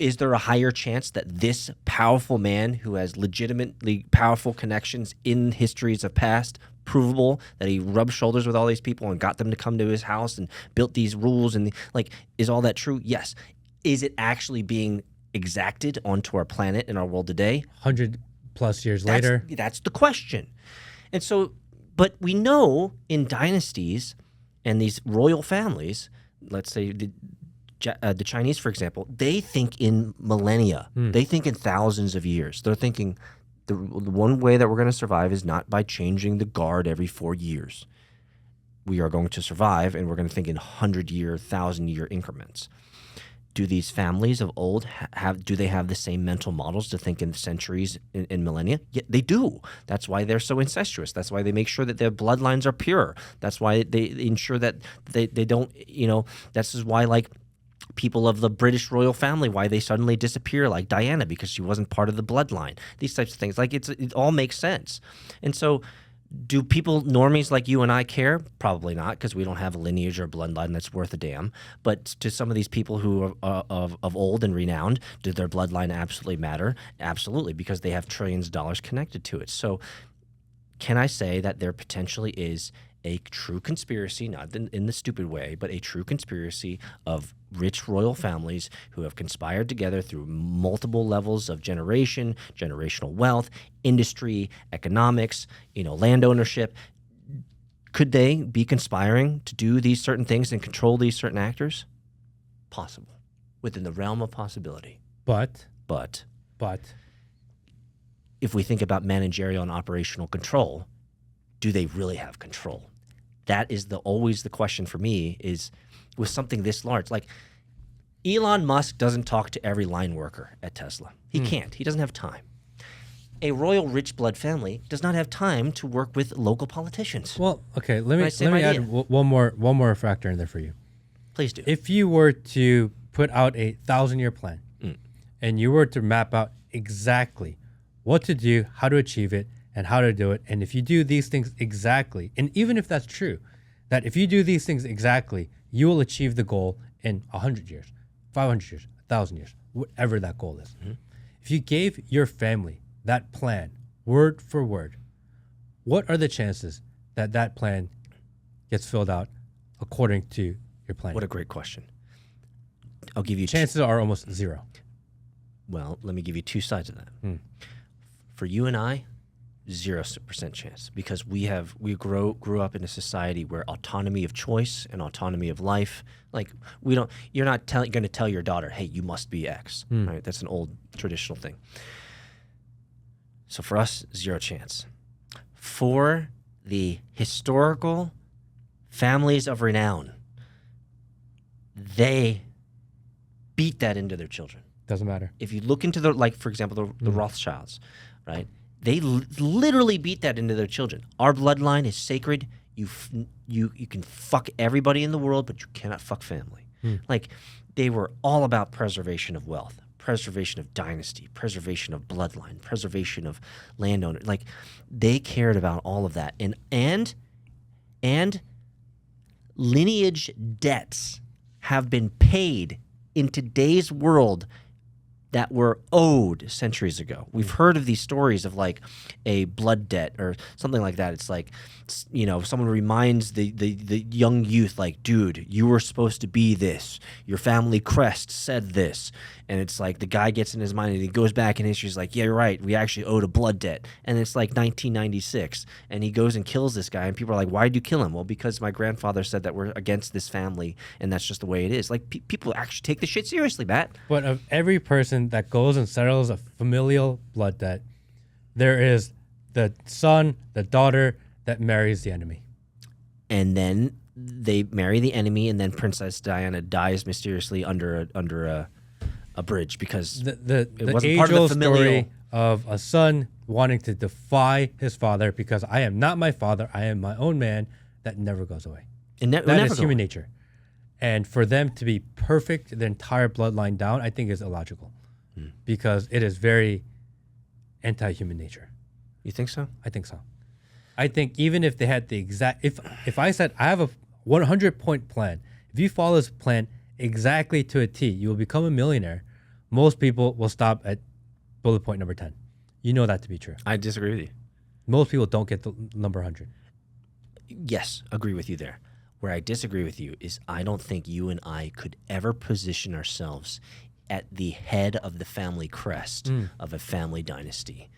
Speaker 2: Is there a higher chance that this powerful man who has legitimately powerful connections in histories of past, provable, that he rubbed shoulders with all these people and got them to come to his house and built these rules and is all that true? Yes. Is it actually being exacted onto our planet and our world today?
Speaker 1: 100+ years later.
Speaker 2: That's the question. And so, but we know in dynasties and these royal families, let's say the Chinese, for example, they think in millennia. They think in thousands of years. They're thinking the one way that we're going to survive is not by changing the guard every 4 years. We are going to survive, and we're going to think in 100-year, 1,000-year increments. Do these families of old do they have the same mental models to think in centuries, in millennia? Yeah, they do. That's why they're so incestuous. That's why they make sure that their bloodlines are pure. That's why they ensure that they don't, this is why, like, people of the British royal family, why they suddenly disappear, like Diana, because she wasn't part of the bloodline. These types of things. Like, it all makes sense. And so, do people, normies like you and I, care? Probably not, because we don't have a lineage or a bloodline that's worth a damn. But to some of these people who are of old and renowned, did their bloodline absolutely matter? Absolutely, because they have trillions of dollars connected to it. So can I say that there potentially is a true conspiracy, not in the stupid way, but a true conspiracy of rich royal families who have conspired together through multiple levels of generational wealth, industry, economics, land ownership? Could they be conspiring to do these certain things and control these certain actors? Possible. Within the realm of possibility.
Speaker 1: But
Speaker 2: if we think about managerial and operational control, do they really have control? That is always the question for me, is with something this large. Like, Elon Musk doesn't talk to every line worker at Tesla. He can't. He doesn't have time. A royal rich blood family does not have time to work with local politicians.
Speaker 1: Well, okay, let me add one more factor in there for you.
Speaker 2: Please do.
Speaker 1: If you were to put out a 1,000-year plan and you were to map out exactly what to do, how to achieve it, and how to do it, and if you do these things exactly, and even if that's true, that if you do these things exactly, you will achieve the goal in 100 years, 500 years, 1,000 years, whatever that goal is. If you gave your family that plan, word for word, what are the chances that that plan gets filled out according to your plan?
Speaker 2: What a great question. I'll give you
Speaker 1: chances are almost zero.
Speaker 2: Well, let me give you two sides of that. For you and I, 0% chance, because we grew up in a society where autonomy of choice and autonomy of life, like, you're not going to tell your daughter, hey, you must be X, right? That's an old traditional thing. So for us, 0 chance. For the historical families of renown, they beat that into their children.
Speaker 1: Doesn't matter.
Speaker 2: If you look into for example, the Rothschilds, right? They literally beat that into their children. Our bloodline is sacred. You can fuck everybody in the world, but you cannot fuck family. Like, they were all about preservation of wealth, preservation of dynasty, preservation of bloodline, preservation of landowner. Like, they cared about all of that. And lineage debts have been paid in today's world that were owed centuries ago. We've heard of these stories of like a blood debt or something like that. It's like, you know, someone reminds the young youth, like, dude, you were supposed to be this. Your family crest said this. And it's like the guy gets in his mind and he goes back in history. He's like, yeah, you're right. We actually owed a blood debt. And it's like 1996. And he goes and kills this guy. And people are like, why'd you kill him? Well, because my grandfather said that we're against this family. And that's just the way it is. Like, people actually take this shit seriously, Matt.
Speaker 1: But of every person that goes and settles a familial blood debt, there is the son, the daughter that marries the enemy.
Speaker 2: And then they marry the enemy, and then Princess Diana dies mysteriously under a bridge because
Speaker 1: the
Speaker 2: wasn't part of the
Speaker 1: age-old
Speaker 2: familial
Speaker 1: story of a son wanting to defy his father because I am not my father, I am my own man, that never goes away. That is human nature. And for them to be perfect, the entire bloodline down, I think is illogical because it is very anti-human nature.
Speaker 2: You think so?
Speaker 1: I think so. I think even if they had the exact, if I said I have a 100-point plan, if you follow this plan exactly to a T, you will become a millionaire. Most people will stop at bullet point number 10. You know that to be true.
Speaker 2: I disagree with you.
Speaker 1: Most people don't get the number 100.
Speaker 2: Yes, agree with you there. Where I disagree with you is I don't think you and I could ever position ourselves at the head of the family crest of a family dynasty.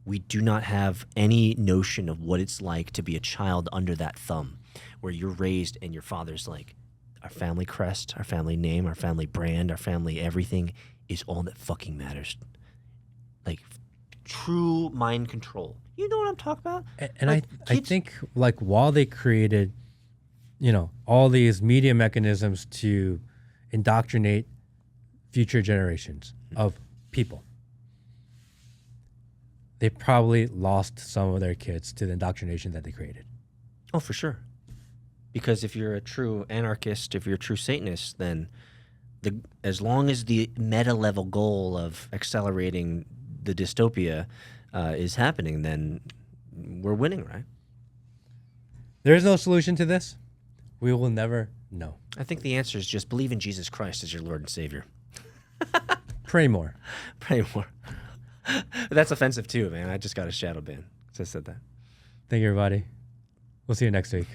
Speaker 2: We do not have any notion of what it's like to be a child under that thumb, where you're raised and your father's like, our family crest, our family name, our family brand, our family everything is all that fucking matters. Like, true mind control. You know what I'm talking about?
Speaker 1: And
Speaker 2: like,
Speaker 1: I think like while they created, you know, all these media mechanisms to indoctrinate future generations of people, they probably lost some of their kids to the indoctrination that they created.
Speaker 2: Oh, for sure. Because if you're a true anarchist, if you're a true Satanist, then as long as the meta level goal of accelerating the dystopia is happening, then we're winning, right?
Speaker 1: There is no solution to this. We will never know.
Speaker 2: I think the answer is just believe in Jesus Christ as your Lord and Savior.
Speaker 1: Pray more.
Speaker 2: Pray more. That's offensive too, man. I just got a shadow ban. So I said that.
Speaker 1: Thank you, everybody. We'll see you next week.